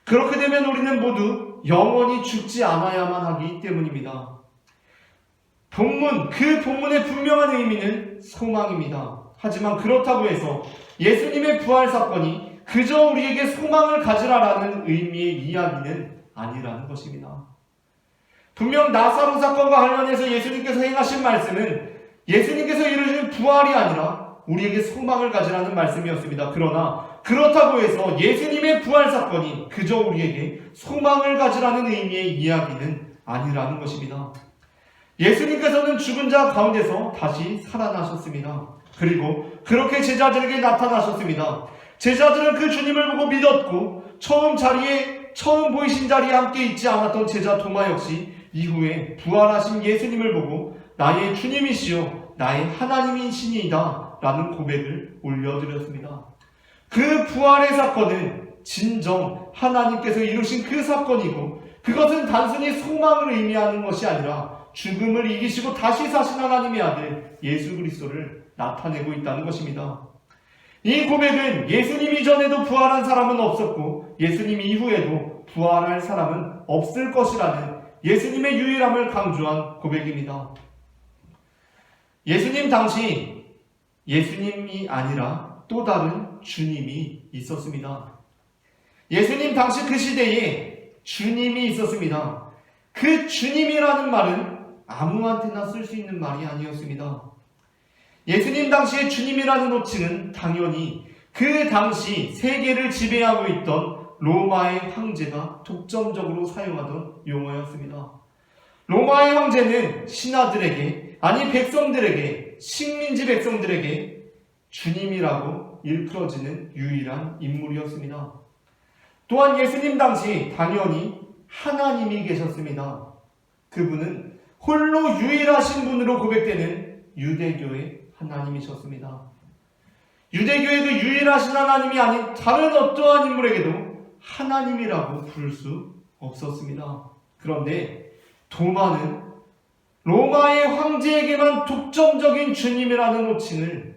그렇게 되면 우리는 모두 영원히 죽지 않아야만 하기 때문입니다. 그 본문의 분명한 의미는 소망입니다. 하지만 그렇다고 해서 예수님의 부활 사건이 그저 우리에게 소망을 가지라라는 의미의 이야기는 아니라는 것입니다. 분명 나사로 사건과 관련해서 예수님께서 행하신 말씀은 예수님께서 이루신 부활이 아니라 우리에게 소망을 가지라는 말씀이었습니다. 그러나 그렇다고 해서 예수님의 부활 사건이 그저 우리에게 소망을 가지라는 의미의 이야기는 아니라는 것입니다. 예수님께서는 죽은 자 가운데서 다시 살아나셨습니다. 그리고 그렇게 제자들에게 나타나셨습니다. 제자들은 그 주님을 보고 믿었고 처음 보이신 자리에 함께 있지 않았던 제자 도마 역시 이후에 부활하신 예수님을 보고 나의 주님이시요 나의 하나님이시니이다 라는 고백을 올려드렸습니다. 그 부활의 사건은 진정 하나님께서 이루신 그 사건이고 그것은 단순히 소망을 의미하는 것이 아니라 죽음을 이기시고 다시 사신 하나님의 아들 예수 그리스도를 나타내고 있다는 것입니다. 이 고백은 예수님 이전에도 부활한 사람은 없었고 예수님 이후에도 부활할 사람은 없을 것이라는 예수님의 유일함을 강조한 고백입니다. 예수님 당시 예수님이 아니라 또 다른 주님이 있었습니다. 예수님 당시 그 시대에 주님이 있었습니다. 그 주님이라는 말은 아무한테나 쓸 수 있는 말이 아니었습니다. 예수님 당시의 주님이라는 호칭은 당연히 그 당시 세계를 지배하고 있던 로마의 황제가 독점적으로 사용하던 용어였습니다. 로마의 황제는 신하들에게, 아니 백성들에게, 식민지 백성들에게 주님이라고 일컬어지는 유일한 인물이었습니다. 또한 예수님 당시 당연히 하나님이 계셨습니다. 그분은 홀로 유일하신 분으로 고백되는 유대교의 하나님이셨습니다. 유대교의 그 유일하신 하나님이 아닌 다른 어떠한 인물에게도 하나님이라고 부를 수 없었습니다. 그런데 도마는 로마의 황제에게만 독점적인 주님이라는 호칭을,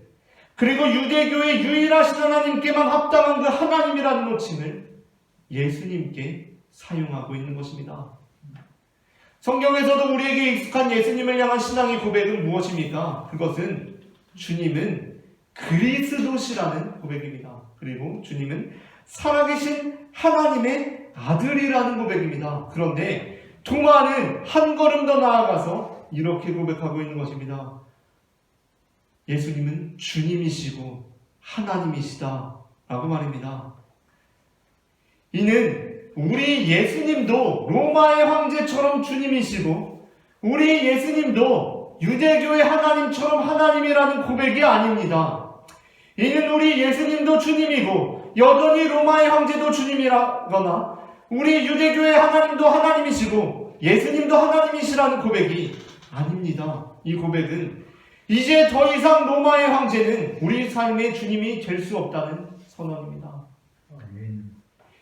그리고 유대교의 유일하신 하나님께만 합당한 그 하나님이라는 호칭을 예수님께 사용하고 있는 것입니다. 성경에서도 우리에게 익숙한 예수님을 향한 신앙의 고백은 무엇입니까? 그것은 주님은 그리스도시라는 고백입니다. 그리고 주님은 살아계신 하나님의 아들이라는 고백입니다. 그런데 도마는 한 걸음 더 나아가서 이렇게 고백하고 있는 것입니다. 예수님은 주님이시고 하나님이시다 라고 말입니다. 이는 우리 예수님도 로마의 황제처럼 주님이시고 우리 예수님도 유대교의 하나님처럼 하나님이라는 고백이 아닙니다. 이는 우리 예수님도 주님이고 여전히 로마의 황제도 주님이라거나 우리 유대교의 하나님도 하나님이시고 예수님도 하나님이시라는 고백이 아닙니다. 이 고백은 이제 더 이상 로마의 황제는 우리 삶의 주님이 될 수 없다는 선언입니다.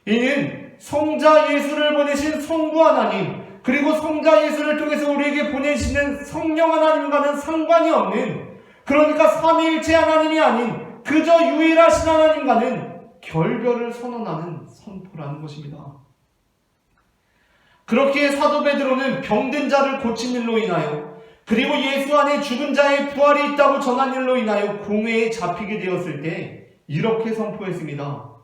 이는 성자 예수를 보내신 성부 하나님, 그리고 성자 예수를 통해서 우리에게 보내시는 성령 하나님과는 상관이 없는, 그러니까 삼위일체 하나님이 아닌 그저 유일하신 하나님과는 결별을 선언하는 선포라는 것입니다. 그렇기에 사도 베드로는 병든 자를 고친 일로 인하여, 그리고 예수 안에 죽은 자의 부활이 있다고 전한 일로 인하여 공회에 잡히게 되었을 때 이렇게 선포했습니다.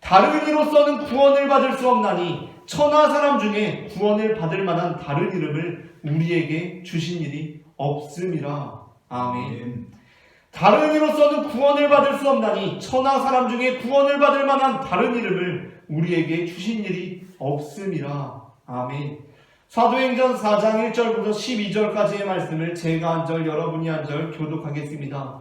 다른 이로서는 구원을 받을 수 없나니 천하 사람 중에 구원을 받을 만한 다른 이름을 우리에게 주신 일이 없음이라. 아멘. 다른 이로서는 구원을 받을 수 없나니 천하 사람 중에 구원을 받을 만한 다른 이름을 우리에게 주신 일이 없음이라. 아멘. 사도행전 4장 1절부터 12절까지의 말씀을 제가 한 절 여러분이 한 절 교독하겠습니다.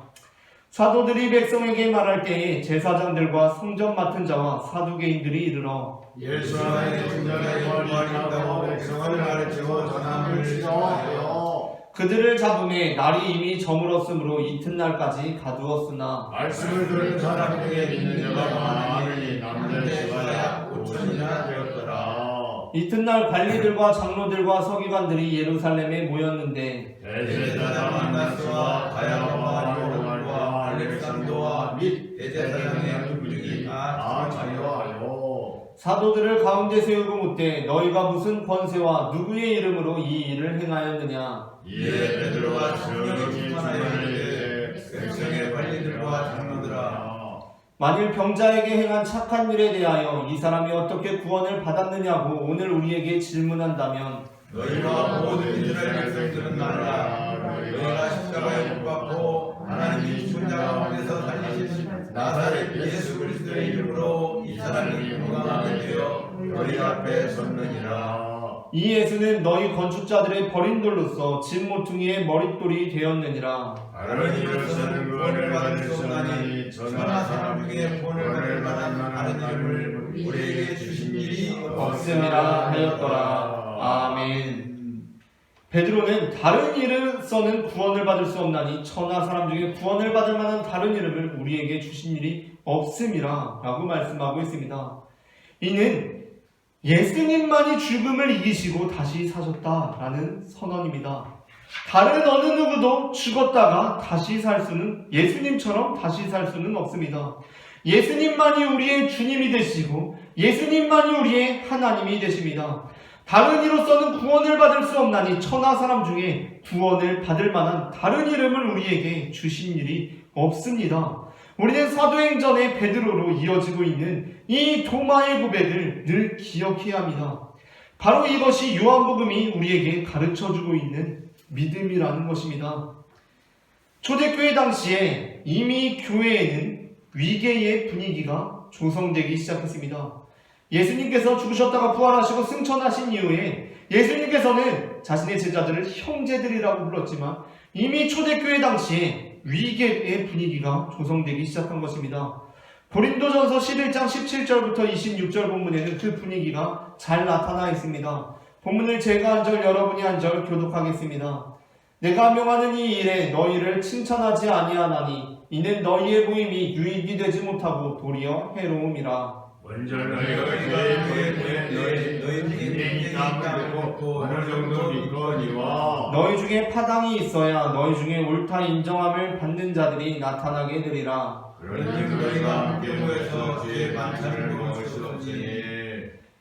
사도들이 백성에게 말할 때에 제사장들과 성전 맡은 자와 사두개인들이 이르러 예수 안에 중자의 부활이 있다고 백성을 가르치고 전함을 시작하여 그들을 잡음에 날이 이미 저물었으므로 이튿날까지 가두었으나 말씀을 들은 사람 중에 믿는 자가 많으니 남들 제가 5천이나 되었더라. 이튿날 관리들과 장로들과 서기관들이 예루살렘에 모였는데 대제사장 안나스와 가야바와 요한과 알렉산더와 및 대제사장의 누구중이 다 자유하여 사도들을 가운데 세우고 묻되 너희가 무슨 권세와 누구의 이름으로 이 일을 행하였느냐. 이에 베드로가 성령이 충만하였는데 백성의 관리들과 장로들아 만일 병자에게 행한 착한 일에 대하여 이 사람이 어떻게 구원을 받았느냐고 오늘 우리에게 질문한다면 너희와 모든 이스라엘 백성들은 말라. 너희가 십자가에 못 박고 하나님이 죽은 자 가운데서 살리신 나사렛 예수 그리스도의 이름으로 이 사람이 건강하게 되어 너희 앞에 섰느니라. 이 예수는 너희 건축자들의 버린 돌로서 집 모퉁이의 머릿돌이 되었느니라. 다른 이로서는 구원을 받을 수 없나니 천하 사람 중에 구원을 받을 만한 다른 이름을 우리에게 주신 일이 없음이라 하였더라. 아멘. 베드로는 다른 이름서는 구원을 받을 수 없나니 천하 사람 중에 구원을 받을 만한 다른 이름을 우리에게 주신 일이 없음이라 라고 말씀하고 있습니다. 이는 예수님만이 죽음을 이기시고 다시 사셨다라는 선언입니다. 다른 어느 누구도 죽었다가 다시 살 수는, 예수님처럼 다시 살 수는 없습니다. 예수님만이 우리의 주님이 되시고 예수님만이 우리의 하나님이 되십니다. 다른 이로서는 구원을 받을 수 없나니 천하 사람 중에 구원을 받을 만한 다른 이름을 우리에게 주신 일이 없습니다. 우리는 사도행전의 베드로로 이어지고 있는 이 도마의 고백을 늘 기억해야 합니다. 바로 이것이 요한복음이 우리에게 가르쳐주고 있는 믿음이라는 것입니다. 초대교회 당시에 이미 교회에는 위계의 분위기가 조성되기 시작했습니다. 예수님께서 죽으셨다가 부활하시고 승천하신 이후에 예수님께서는 자신의 제자들을 형제들이라고 불렀지만 이미 초대교회 당시에 위계의 분위기가 조성되기 시작한 것입니다. 고린도전서 11장 17절부터 26절 본문에는 그 분위기가 잘 나타나 있습니다. 본문을 제가 한 절 여러분이 한 절 교독하겠습니다. 내가 명하는 이 일에 너희를 칭찬하지 아니하나니 이는 너희의 모임이 유익이 되지 못하고 도리어 해로움이라. 먼저 너희가 너희 중에 땀을 또 어느 정도 믿거니와 너희 중에 파당이 있어야 너희 중에 옳다 인정함을 받는 자들이 나타나게 되리라. 그러니 너희가 함께 모여서 주의 만찬을 먹을 수 없으니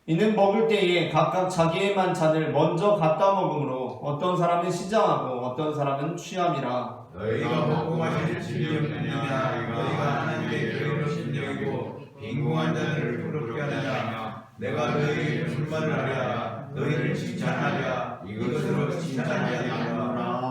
이는 먹을 때에 각각 자기의 만찬을 먼저 갖다 먹으므로 어떤 사람은 시장하고 어떤 사람은 취함이라. 너희가 먹고 마실 집이 없느냐. 너희가 하나님의 교회로 신령이고 빈궁한 자들을 부럽게 하느냐. 내가 너희에게 불만을 하랴. 너희를 칭찬하랴. 이것으로 칭찬하지 않노라.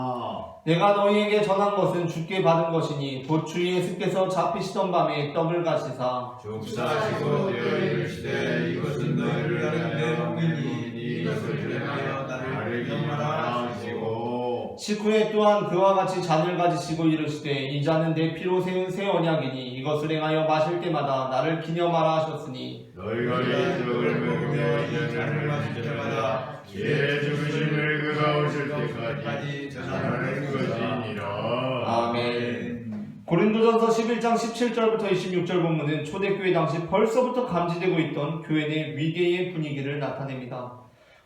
내가 너희에게 전한 것은 주께 받은 것이니 곧 주 예수께서 잡히시던 밤에 떡을 가시사 족사하시고 되어 이르시되 이것은 너희를 가는 내 몸이니 이것을 행하여 나를 기념하라 하시고 식후에 또한 그와 같이 잔을 가지시고 이르시되 이 잔은 내 피로 세운 새 언약이니 이것을 행하여 마실 때마다 나를 기념하라 하셨으니 너희가 이 떡을 먹으며 이 잔을 마실 때마다 제 죽으심을 그가 오실 때까지 전하는 것이니라. 아멘. 고린도전서 11장 17절부터 26절 본문은 초대교회 당시 벌써부터 감지되고 있던 교회 내 위계의 분위기를 나타냅니다.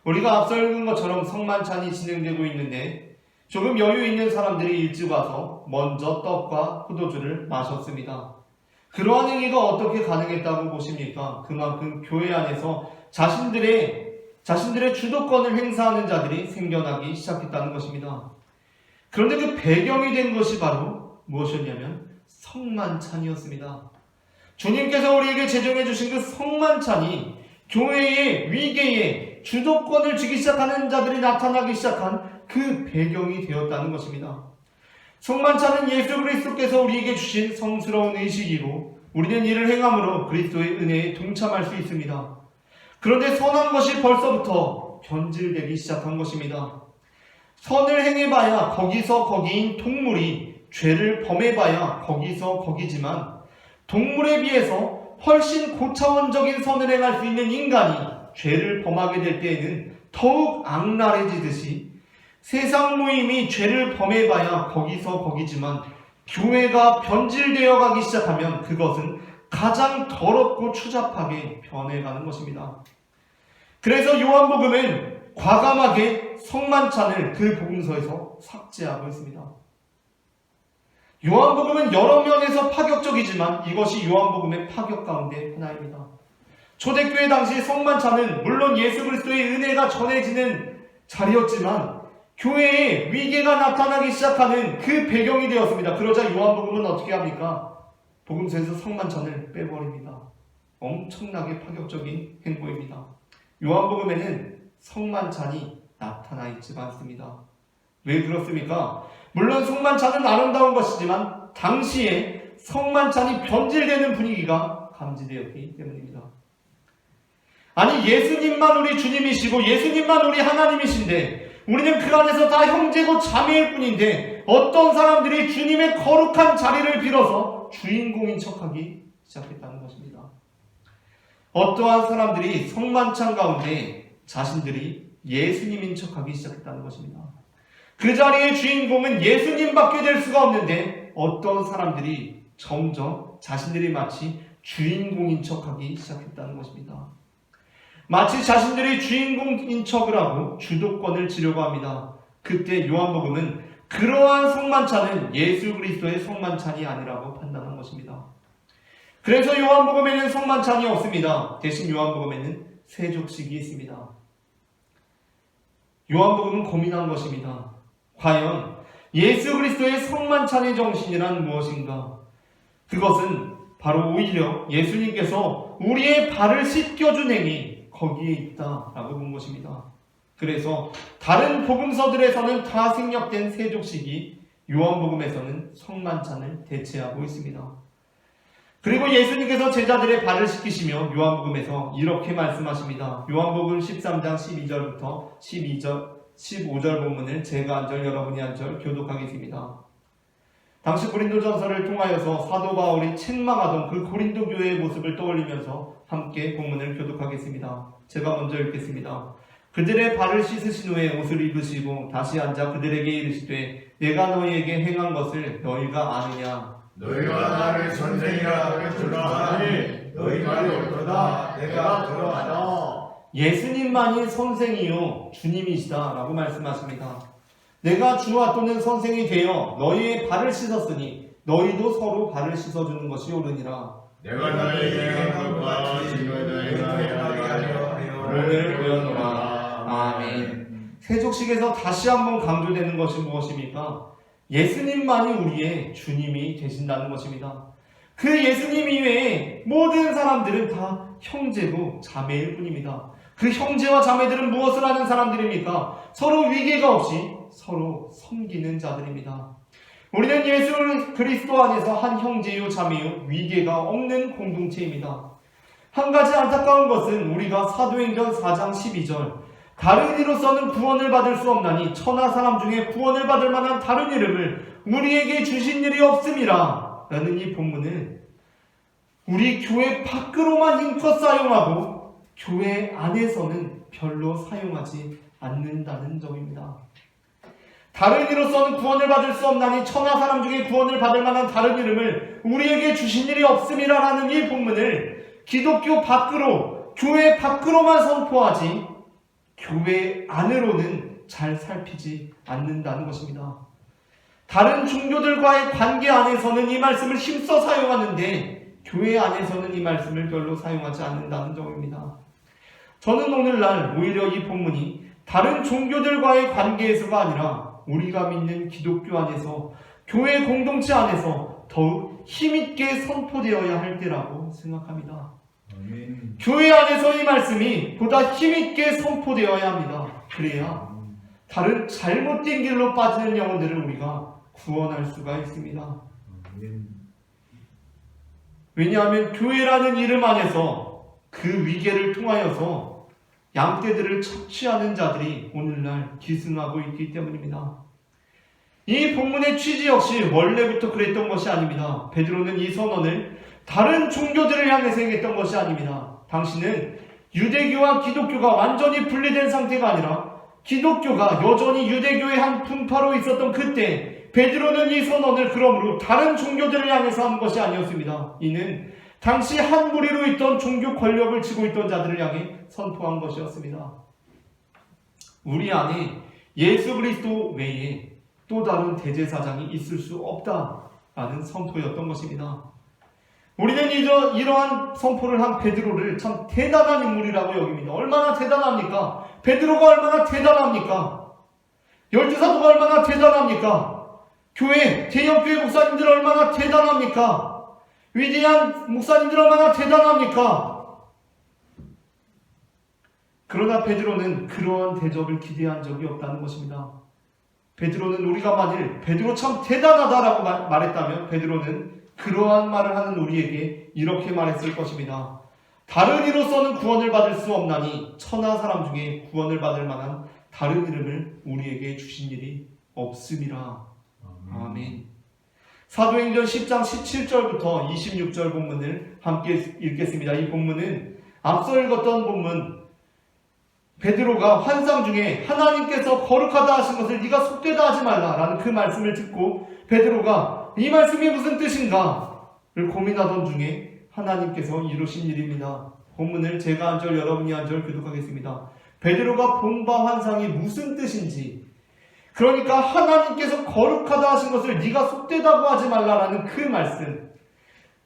우리가 앞서 읽은 것처럼 성만찬이 진행되고 있는데 조금 여유 있는 사람들이 일찍 와서 먼저 떡과 포도주를 마셨습니다. 그러한 행위가 어떻게 가능했다고 보십니까? 그만큼 교회 안에서 자신들의 주도권을 행사하는 자들이 생겨나기 시작했다는 것입니다. 그런데 그 배경이 된 것이 바로 무엇이었냐면 성만찬이었습니다. 주님께서 우리에게 제정해 주신 그 성만찬이 교회의 위계에 주도권을 쥐기 시작하는 자들이 나타나기 시작한 그 배경이 되었다는 것입니다. 성만찬은 예수 그리스도께서 우리에게 주신 성스러운 의식이고 우리는 이를 행함으로 그리스도의 은혜에 동참할 수 있습니다. 그런데 선한 것이 벌써부터 변질되기 시작한 것입니다. 선을 행해봐야 거기서 거기인 동물이 죄를 범해봐야 거기서 거기지만 동물에 비해서 훨씬 고차원적인 선을 행할 수 있는 인간이 죄를 범하게 될 때에는 더욱 악랄해지듯이 세상 모임이 죄를 범해봐야 거기서 거기지만 교회가 변질되어 가기 시작하면 그것은 가장 더럽고 추잡하게 변해가는 것입니다. 그래서 요한복음은 과감하게 성만찬을 그 복음서에서 삭제하고 있습니다. 요한복음은 여러 면에서 파격적이지만 이것이 요한복음의 파격 가운데 하나입니다. 초대교회 당시 성만찬은 물론 예수 그리스도의 은혜가 전해지는 자리였지만 교회에 위계가 나타나기 시작하는 그 배경이 되었습니다. 그러자 요한복음은 어떻게 합니까? 복음서에서 성만찬을 빼버립니다. 엄청나게 파격적인 행보입니다. 요한복음에는 성만찬이 나타나 있지 않습니다. 왜 그렇습니까? 물론 성만찬은 아름다운 것이지만 당시에 성만찬이 변질되는 분위기가 감지되었기 때문입니다. 아니 예수님만 우리 주님이시고 예수님만 우리 하나님이신데 우리는 그 안에서 다 형제고 자매일 뿐인데 어떤 사람들이 주님의 거룩한 자리를 빌어서 주인공인 척하기 시작했다는 것입니다. 어떠한 사람들이 성만찬 가운데 자신들이 예수님인 척하기 시작했다는 것입니다. 그 자리의 주인공은 예수님밖에 될 수가 없는데 어떤 사람들이 점점 자신들이 마치 주인공인 척하기 시작했다는 것입니다. 마치 자신들이 주인공인 척을 하고 주도권을 지려고 합니다. 그때 요한복음은 그러한 성만찬은 예수 그리스도의 성만찬이 아니라고 판단한 것입니다. 그래서 요한복음에는 성만찬이 없습니다. 대신 요한복음에는 세족식이 있습니다. 요한복음은 고민한 것입니다. 과연 예수 그리스도의 성만찬의 정신이란 무엇인가? 그것은 바로 오히려 예수님께서 우리의 발을 씻겨준 행위 거기에 있다라고 본 것입니다. 그래서 다른 복음서들에서는 다 생략된 세족식이 요한복음에서는 성만찬을 대체하고 있습니다. 그리고 예수님께서 제자들의 발을 씻기시며 요한복음에서 이렇게 말씀하십니다. 요한복음 13장 12절부터 15절 본문을 제가 한 절 여러분이 한 절 교독하겠습니다. 당시 고린도전서를 통하여서 사도 바울이 책망하던 그 고린도 교회의 모습을 떠올리면서 함께 본문을 교독하겠습니다. 제가 먼저 읽겠습니다. 그들의 발을 씻으신 후에 옷을 입으시고 다시 앉아 그들에게 이르시되 내가 너희에게 행한 것을 너희가 아느냐? 너희가 나를 선생이라 하겠구나 하니 너희 말이 옳도다. 내가 그러하다. 예수님만이 선생이요 주님이시다라고 말씀하십니다. 내가 주와 또는 선생이 되어 너희의 발을 씻었으니 너희도 서로 발을 씻어주는 것이 옳으니라. 내가 너희에게 행한 것과 지금 너희가 행하게 하려 오늘 보였노라. 아멘. 세족식에서 다시 한번 강조되는 것이 무엇입니까? 예수님만이 우리의 주님이 되신다는 것입니다. 그 예수님 이외에 모든 사람들은 다 형제고 자매일 뿐입니다. 그 형제와 자매들은 무엇을 하는 사람들입니까? 서로 위계가 없이 서로 섬기는 자들입니다. 우리는 예수 그리스도 안에서 한 형제요 자매요 위계가 없는 공동체입니다. 한 가지 안타까운 것은 우리가 사도행전 4장 12절 다른 이로서는 구원을 받을 수 없나니 천하 사람 중에 구원을 받을 만한 다른 이름을 우리에게 주신 일이 없음이라. 라는 이 본문은 우리 교회 밖으로만 힘껏 사용하고 교회 안에서는 별로 사용하지 않는다는 점입니다. 다른 이로서는 구원을 받을 수 없나니 천하 사람 중에 구원을 받을 만한 다른 이름을 우리에게 주신 일이 없음이라 라는 이 본문을 기독교 밖으로, 교회 밖으로만 선포하지 교회 안으로는 잘 살피지 않는다는 것입니다. 다른 종교들과의 관계 안에서는 이 말씀을 힘써 사용하는데 교회 안에서는 이 말씀을 별로 사용하지 않는다는 점입니다. 저는 오늘날 오히려 이 본문이 다른 종교들과의 관계에서가 아니라 우리가 믿는 기독교 안에서, 교회 공동체 안에서 더욱 힘있게 선포되어야 할 때라고 생각합니다. 아멘. 교회 안에서 이 말씀이 보다 힘있게 선포되어야 합니다. 그래야 다른 잘못된 길로 빠지는 영혼들을 우리가 구원할 수가 있습니다. 아멘. 왜냐하면 교회라는 이름 안에서 그 위계를 통하여서 양떼들을 착취하는 자들이 오늘날 기승하고 있기 때문입니다. 이 본문의 취지 역시 원래부터 그랬던 것이 아닙니다. 베드로는 이 선언을 다른 종교들을 향해서 행했던 것이 아닙니다. 당시는 유대교와 기독교가 완전히 분리된 상태가 아니라 기독교가 여전히 유대교의 한 분파로 있었던 그때 베드로는 이 선언을 그러므로 다른 종교들을 향해서 한 것이 아니었습니다. 이는 당시 한 무리로 있던 종교 권력을 쥐고 있던 자들을 향해 선포한 것이었습니다. 우리 안에 예수 그리스도 외에 또 다른 대제사장이 있을 수 없다라는 선포였던 것입니다. 우리는 이러한 선포를 한 베드로를 참 대단한 인물이라고 여깁니다. 얼마나 대단합니까? 베드로가 얼마나 대단합니까? 12사도가 얼마나 대단합니까? 대형교회 목사님들 얼마나 대단합니까? 위대한 목사님들 얼마나 대단합니까? 그러나 베드로는 그러한 대접을 기대한 적이 없다는 것입니다. 베드로는 우리가 만일 베드로 참 대단하다라고 말했다면 베드로는 그러한 말을 하는 우리에게 이렇게 말했을 것입니다. 다른 이로서는 구원을 받을 수 없나니 천하 사람 중에 구원을 받을 만한 다른 이름을 우리에게 주신 일이 없음이라. 아멘. 사도행전 10장 17절부터 26절 본문을 함께 읽겠습니다. 이 본문은 앞서 읽었던 본문, 베드로가 환상 중에 하나님께서 거룩하다 하신 것을 네가 속되다 하지 말라라는 그 말씀을 듣고 베드로가 이 말씀이 무슨 뜻인가를 고민하던 중에 하나님께서 이루신 일입니다. 본문을 제가 한 절 여러분이 한 절 교독하겠습니다. 베드로가 본 바 환상이 무슨 뜻인지, 그러니까 하나님께서 거룩하다 하신 것을 네가 속되다고 하지 말라라는 그 말씀,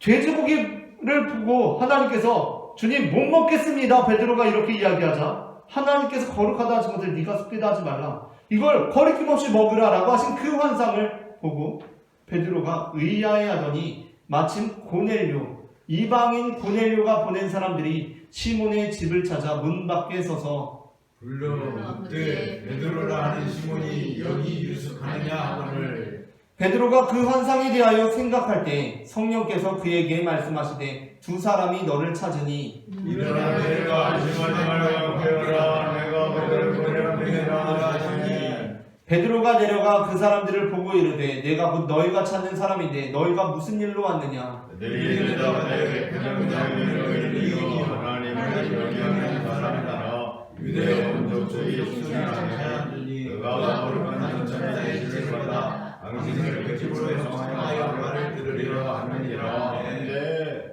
돼지고기를 보고 하나님께서 주님 못 먹겠습니다 베드로가 이렇게 이야기하자 하나님께서 거룩하다 하신 것을 네가 속되다 하지 말라, 이걸 거리낌 없이 먹으라라고 하신 그 환상을 보고 베드로가 의아해하더니 마침 고넬료, 이방인 고넬료가 보낸 사람들이 시몬의 집을 찾아 문 밖에 서서 불러 묻되 베드로라 하는 시몬이 여기 유숙하느냐 하거늘. 베드로가 그 환상에 대하여 생각할 때 성령께서 그에게 말씀하시되 두 사람이 너를 찾으니 일어나 내가 안심하지 말고 배우라. 내가 너를 보내라 배우라 하시니. 베드로가 내려가 그 사람들을 보고 이르되 내가 곧 너희가 찾는 사람인데 너희가 무슨 일로 왔느냐. 내게 대답하되 그냥 너희를 이기니 하나님을 경외하는 사람이라. 유대 원족속이 순수한 자들이 너가 거룩한 천사의 뜻을 받아 당신을 그 집으로 성하여 말을 들으리라 하느니라.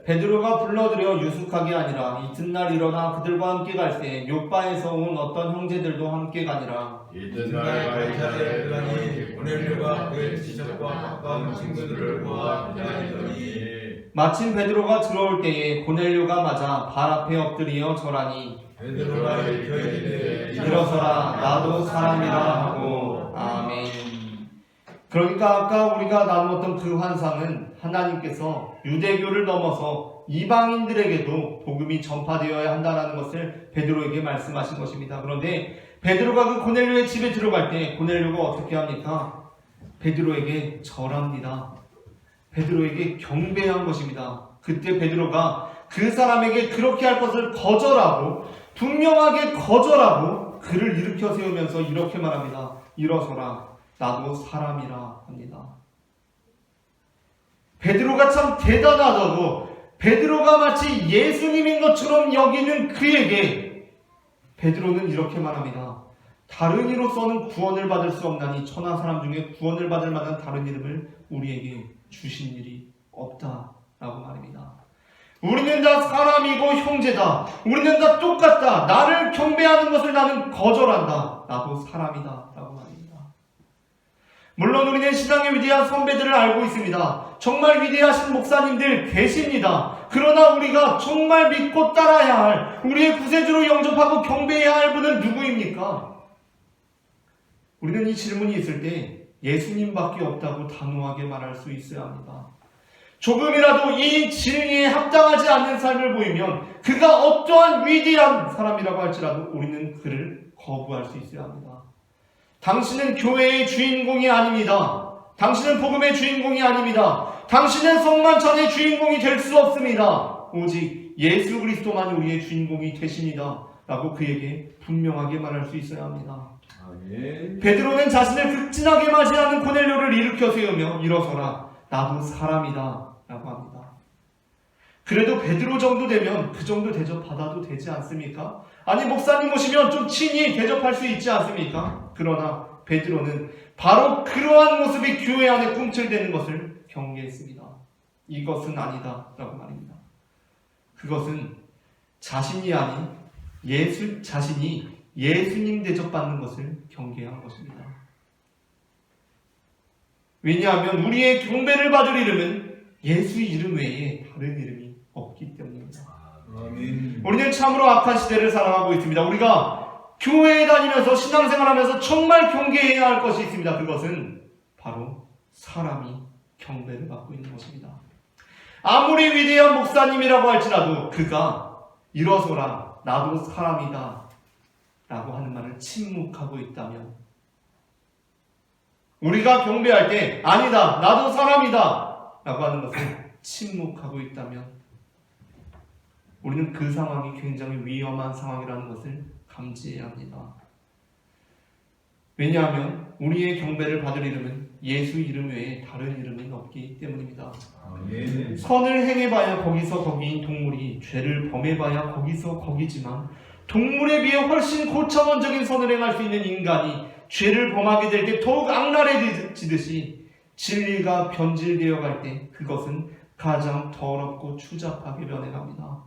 베드로가 불러들여 유숙하게 아니라 이튿날 일어나 그들과 함께 갈 때 욥바에서 온 어떤 형제들도 함께 가니라. 이튿날 가이사랴에 들어가니 고넬료가 그의 지적과 가까운 친구들을 모아 기다리더니 마침 베드로가 들어올 때에 고넬료가 맞아 발 앞에 엎드리어 절하니 베드로가 일켜 이르되 일어서라 나도 사람이라 하고. 아멘. 그러니까 아까 우리가 나누었던 그 환상은 하나님께서 유대교를 넘어서 이방인들에게도 복음이 전파되어야 한다는 것을 베드로에게 말씀하신 것입니다. 그런데 베드로가 그 고넬료의 집에 들어갈 때 고넬료가 어떻게 합니까? 베드로에게 절합니다. 베드로에게 경배한 것입니다. 그때 베드로가 그 사람에게 그렇게 할 것을 거절하고 분명하게 거절하고 그를 일으켜 세우면서 이렇게 말합니다. 일어서라, 나도 사람이라 합니다. 베드로가 참 대단하다고, 베드로가 마치 예수님인 것처럼 여기는 그에게 베드로는 이렇게 말합니다. 다른 이로서는 구원을 받을 수 없나니 천하 사람 중에 구원을 받을 만한 다른 이름을 우리에게 주신 일이 없다라고 말합니다. 우리는 다 사람이고 형제다. 우리는 다 똑같다. 나를 경배하는 것을 나는 거절한다. 나도 사람이다 라고 말합니다. 물론 우리는 신앙의 위대한 선배들을 알고 있습니다. 정말 위대하신 목사님들 계십니다. 그러나 우리가 정말 믿고 따라야 할, 우리의 구세주로 영접하고 경배해야 할 분은 누구입니까? 우리는 이 질문이 있을 때 예수님밖에 없다고 단호하게 말할 수 있어야 합니다. 조금이라도 이 진리에 합당하지 않는 삶을 보이면 그가 어떠한 위대한 사람이라고 할지라도 우리는 그를 거부할 수 있어야 합니다. 당신은 교회의 주인공이 아닙니다. 당신은 복음의 주인공이 아닙니다. 당신은 성만찬의 주인공이 될 수 없습니다. 오직 예수 그리스도만이 우리의 주인공이 되십니다 라고 그에게 분명하게 말할 수 있어야 합니다. 아멘. 베드로는 자신을 극진하게 맞이하는 고넬료를 일으켜 세우며 일어서라, 나도 사람이다 라고 합니다. 그래도 베드로 정도 되면 그 정도 대접 받아도 되지 않습니까? 아니 목사님 오시면 좀 친히 대접할 수 있지 않습니까? 그러나 베드로는 바로 그러한 모습이 교회 안에 꿈틀대는 것을 경계했습니다. 이것은 아니다 라고 말입니다. 그것은 자신이 아닌 자신이 예수님 대접받는 것을 경계한 것입니다. 왜냐하면 우리의 경배를 받을 이름은 예수 이름 외에 다른 이름이 없기 때문입니다. 아멘. 우리는 참으로 악한 시대를 살아가고 있습니다. 우리가 교회에 다니면서 신앙생활하면서 정말 경계해야 할 것이 있습니다. 그것은 바로 사람이 경배를 받고 있는 것입니다. 아무리 위대한 목사님이라고 할지라도 그가 일어서라, 나도 사람이다 라고 하는 말을 침묵하고 있다면, 우리가 경배할 때 아니다, 나도 사람이다 라고 하는 것을 침묵하고 있다면 우리는 그 상황이 굉장히 위험한 상황이라는 것을 감지해야 합니다. 왜냐하면 우리의 경배를 받을 이름은 예수 이름 외에 다른 이름은 없기 때문입니다. 아멘. 선을 행해봐야 거기서 거기인 동물이 죄를 범해봐야 거기서 거기지만 동물에 비해 훨씬 고차원적인 선을 행할 수 있는 인간이 죄를 범하게 될 때 더욱 악랄해지듯이 진리가 변질되어 갈 때 그것은 가장 더럽고 추잡하게 변해갑니다.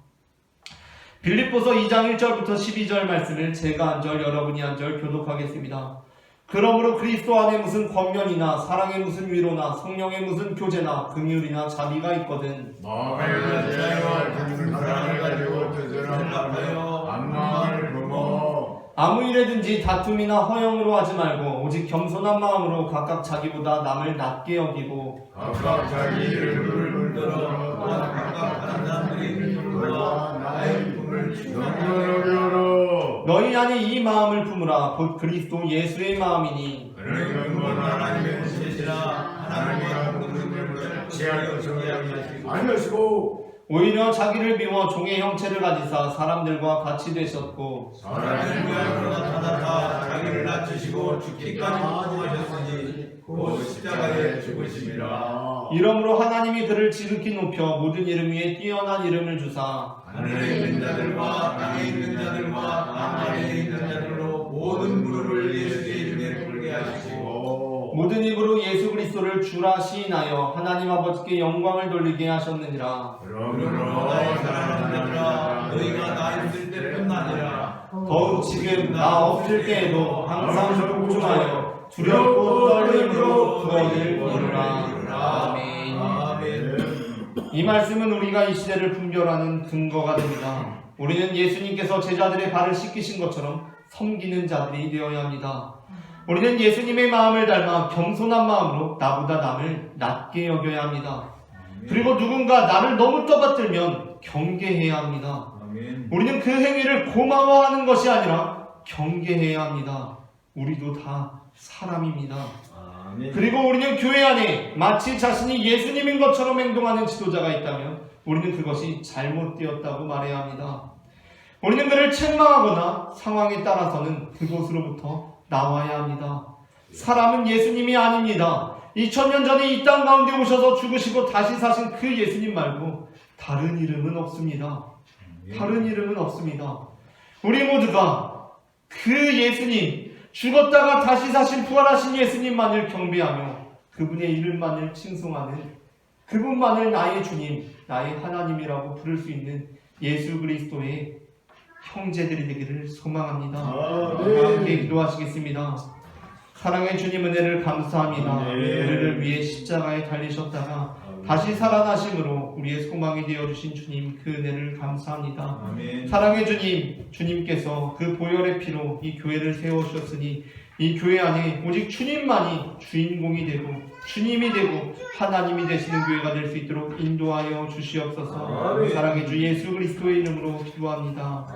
빌립보서 2장 1절부터 12절 말씀을 제가 한 절 여러분이 한 절 교독하겠습니다. 그러므로 그리스도 안에 무슨 권면이나 사랑에 무슨 위로나 성령에 무슨 교제나 긍휼이나 자비가 있거든 마음을 자유와 같은 사랑을 가지고 뜻을 합하여 악마를 품어 아무 일에든지 다툼이나 허영으로 하지 말고 오직 겸손한 마음으로 각각 자기보다 남을 낮게 여기고 각각 자기 일을 물들어 또한 각각 다른 사람들의 일들과 나의 품을 경건하게 너희 안에 이 마음을 품으라 곧 그리스도 예수의 마음이니 그는 근본 하나님의 뜻이라 하나님의 공동체를 취하여 정의하시고 아니하시고 오히려 자기를 비워 종의 형체를 가지사 사람들과 같이 되셨고 사람의 모양으로 나타나사 자기를 낮추시고 죽기까지 복종하셨으니 곧 십자가에 죽으심이라. 이러므로 하나님이 그를 지극히 높여 모든 이름 위에 뛰어난 이름을 주사 하늘에 있는 자들과 땅에 있는 자들과 땅 아래에 있는 자들로 모든 무릎을 예수의 이름에 꿇게 하시고 모든 입으로 예수 그리스도를 주라 시인하여 하나님 아버지께 영광을 돌리게 하셨느니라. 그러므로 나의 사랑하는 자들아 너희가 나 있을 때뿐 아니라 더욱 지금 나 없을 때에도 항상 복종하여 두렵고 떨림으로 구원을 이루라. 아멘. 아멘. 이 말씀은 우리가 이 시대를 분별하는 근거가 됩니다. 우리는 예수님께서 제자들의 발을 씻기신 것처럼 섬기는 자들이 되어야 합니다. 우리는 예수님의 마음을 닮아 겸손한 마음으로 나보다 남을 낮게 여겨야 합니다. 그리고 누군가 나를 너무 떠받들면 경계해야 합니다. 아멘. 우리는 그 행위를 고마워하는 것이 아니라 경계해야 합니다. 우리도 다 사람입니다. 아멘. 그리고 우리는 교회 안에 마치 자신이 예수님인 것처럼 행동하는 지도자가 있다면 우리는 그것이 잘못되었다고 말해야 합니다. 우리는 그를 책망하거나 상황에 따라서는 그곳으로부터 나와야 합니다. 사람은 예수님이 아닙니다. 2000년 전에 이 땅 가운데 오셔서 죽으시고 다시 사신 그 예수님 말고 다른 이름은 없습니다. 다른 이름은 없습니다. 우리 모두가 그 예수님, 죽었다가 다시 사신 부활하신 예수님만을 경배하며 그분의 이름만을 칭송하는 그분만을 나의 주님, 나의 하나님이라고 부를 수 있는 예수 그리스도의 형제들이 되기를 소망합니다. 함께 기도하시겠습니다. 사랑의 주님, 은혜를 감사합니다. 우리를 위해 십자가에 달리셨다가 다시 살아나심으로 우리의 소망이 되어주신 주님, 그 은혜를 감사합니다. 사랑의 주님, 주님께서 그 보혈의 피로 이 교회를 세우셨으니 이 교회 안에 오직 주님만이 주인공이 되고 주님이 되고 하나님이 되시는 교회가 될 수 있도록 인도하여 주시옵소서. 사랑의 주 예수 그리스도의 이름으로 기도합니다.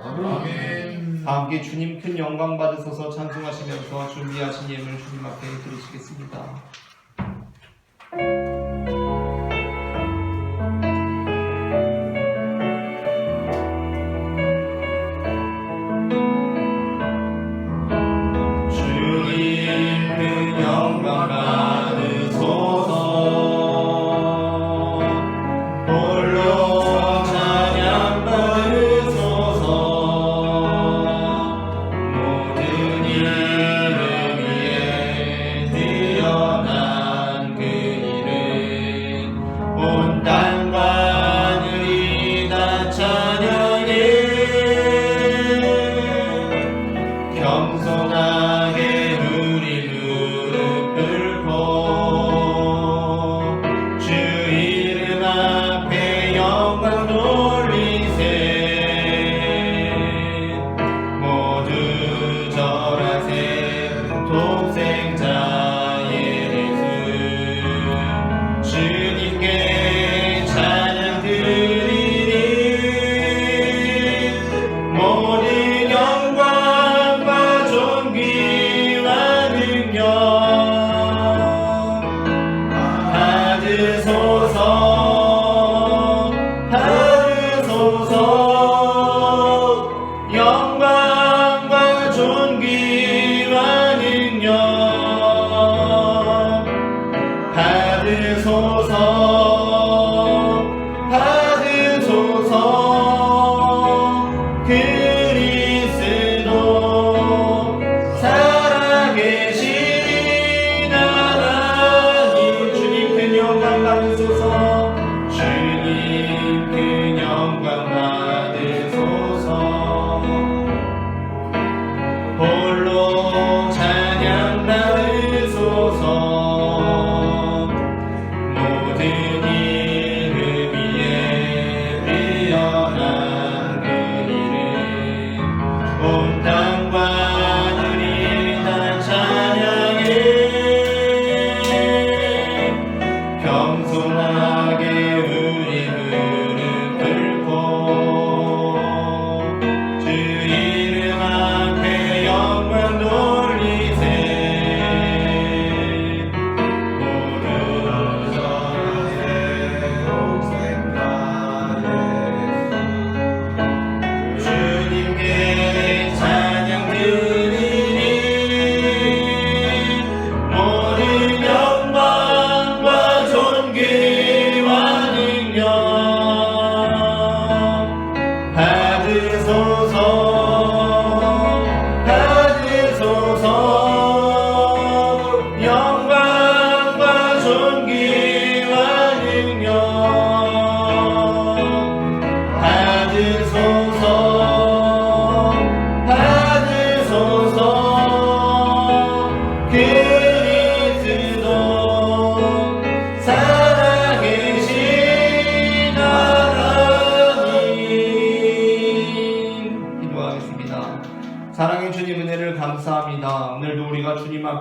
다 함께 주님 큰 영광 받으소서 찬송하시면서 준비하신 예물 주님 앞에 드리시겠습니다.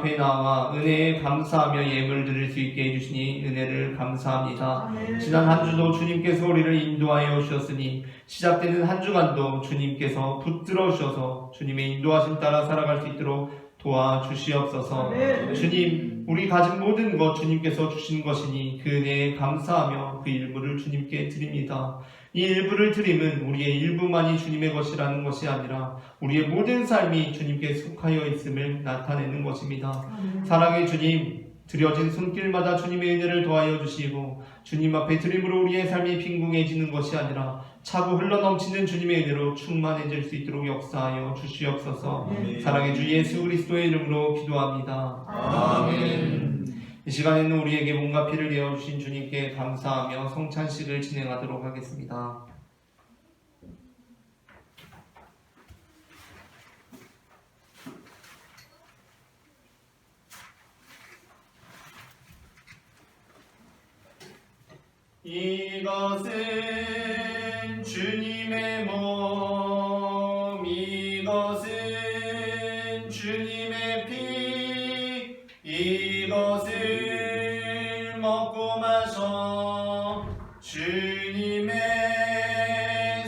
앞에 나와 은혜에 감사하며 예물 드릴 수 있게 해주시니 은혜를 감사합니다. 지난 한 주도 주님께서 우리를 인도하여 오셨으니 시작되는 한 주간도 주님께서 붙들어 주셔서 주님의 인도하심 따라 살아갈 수 있도록 도와주시옵소서. 주님, 우리 가진 모든 것 주님께서 주신 것이니 그 은혜에 감사하며 그 일부를 주님께 드립니다. 이 일부를 드림은 우리의 일부만이 주님의 것이라는 것이 아니라 우리의 모든 삶이 주님께 속하여 있음을 나타내는 것입니다. 사랑의 주님, 드려진 손길마다 주님의 은혜를 더하여 주시고 주님 앞에 드림으로 우리의 삶이 빈궁해지는 것이 아니라 차고 흘러넘치는 주님의 은혜로 충만해질 수 있도록 역사하여 주시옵소서. 사랑의 주 예수 그리스도의 이름으로 기도합니다. 아멘. 이 시간에는 우리에게 몸과 피를 내어주신 주님께 감사하며 성찬식을 진행하도록 하겠습니다. 이것은 주님의 몸, 이것은 주님의 피, 이것을 먹고 마셔 주님의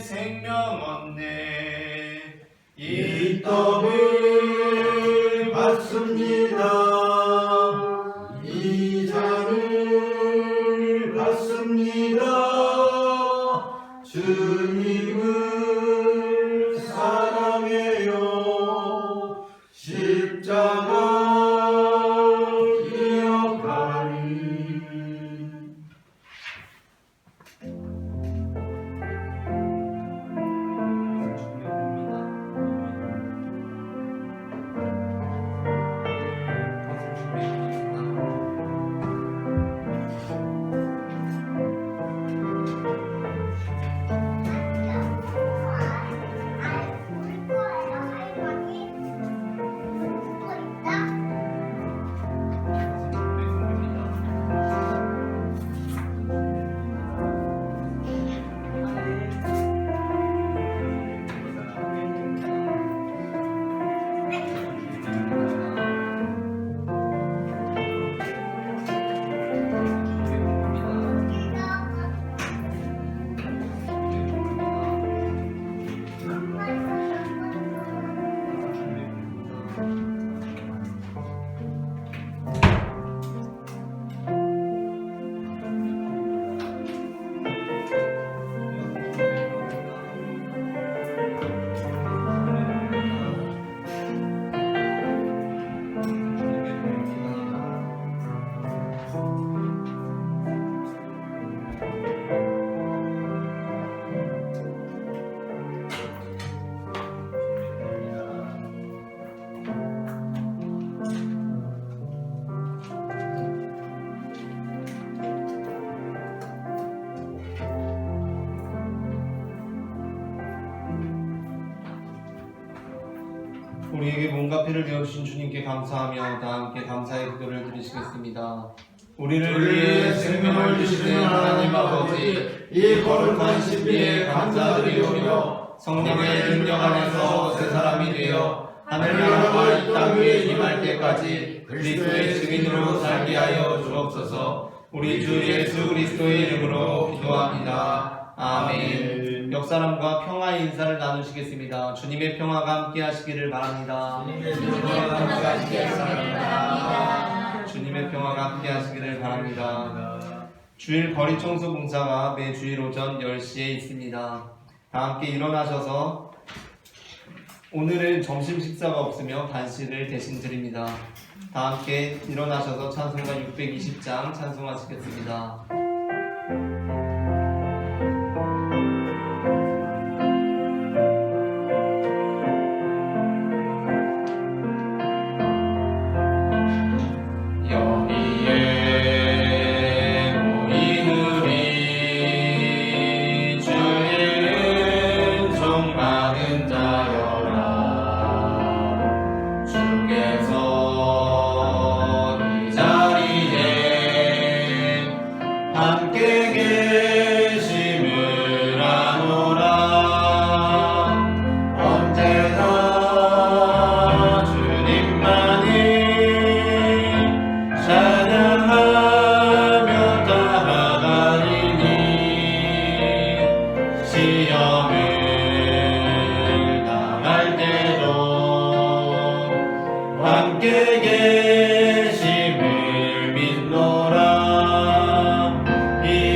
생명 얻네. 이 떡을 받습니다. 이 잔을 받습니다. 주님을 사랑해요. 십자가 기억하리. 우리에게 몸과 피를 내어주신 주님께 감사하며 다 함께 감사의 기도를 드리시겠습니다. 우리를 위해 생명을 주시는 하나님 아버지, 이 거룩한 신비에 감사드리오며 성령의 능력 안에서 새 사람이 되어 하늘나라와 이 땅 위에 임할 때까지 그리스도의 증인으로 살게 하여 주옵소서. 우리 주 예수 그리스도의 이름으로 기도합니다. 아멘. 옆사람과 평화의 인사를 나누시겠습니다. 주님의 평화가 함께 하시기를 바랍니다. 주님의 평화가 함께 하시기를 바랍니다. 주일 거리 청소 봉사가 매 주일 오전 10시에 있습니다. 다 함께 일어나셔서 오늘은 점심 식사가 없으며 간식을 대신 드립니다. 다 함께 일어나셔서 찬송가 620장 찬송하시겠습니다.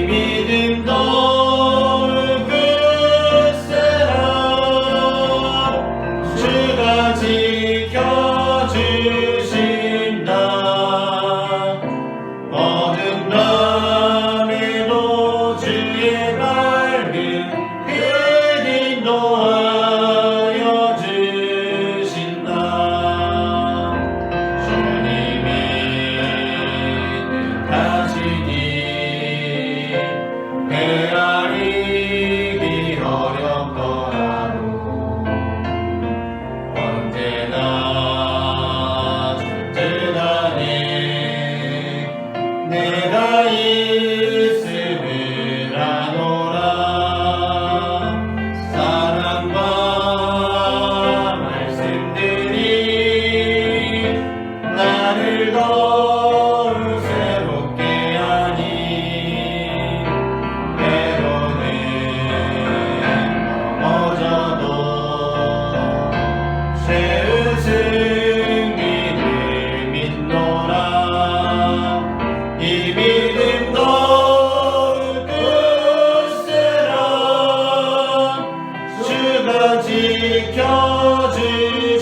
믿음도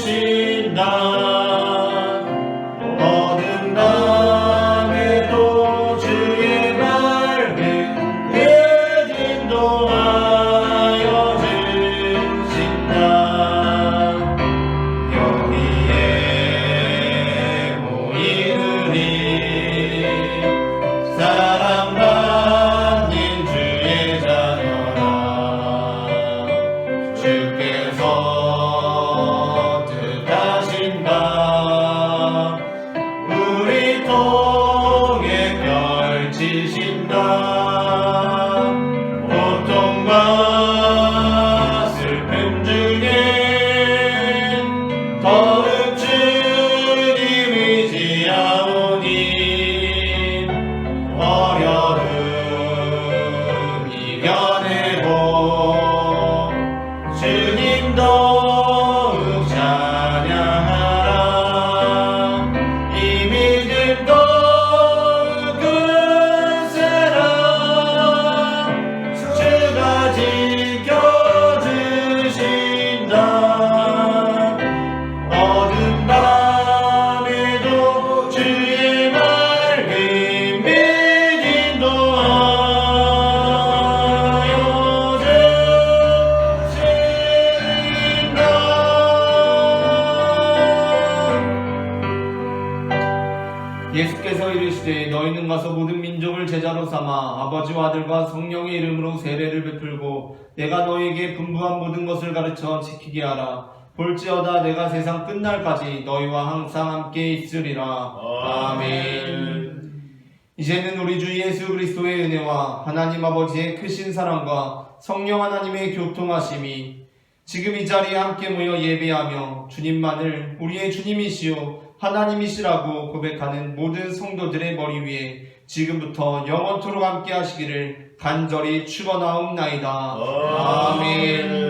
지켜주신다. 어둠 밤에도 주의 맑은 빛 인도하여 주신다. 여기에 모인 우리 사랑받는 주의 자녀라. 주께서 뜻하신 바 우리 통해 펼치신다. 고통과 슬픔 중에 더욱 주님 의지하오니 어려움 이겨내고 주님 더욱 찬양하라. 이 믿음 더욱 굳세라. 주가 지켜주신다. 어둠 밤에도 주의 맑은 빛 인도하여 주신다. 예수께서 이르시되 너희는 가서 모든 민족을 제자로 삼아 아버지와 아들과 성령의 이름으로 세례를 베풀고 내가 너희에게 분부한 모든 것을 가르쳐 지키게 하라. 볼지어다 내가 세상 끝날까지 너희와 항상 함께 있으리라. 아멘. 이제는 우리 주 예수 그리스도의 은혜와 하나님 아버지의 크신 사랑과 성령 하나님의 교통하심이 지금 이 자리에 함께 모여 예배하며 주님만을 우리의 주님이시요 하나님이시라고 고백하는 모든 성도들의 머리 위에 지금부터 영원토록 함께 하시기를 간절히 축원하옵나이다. 아멘.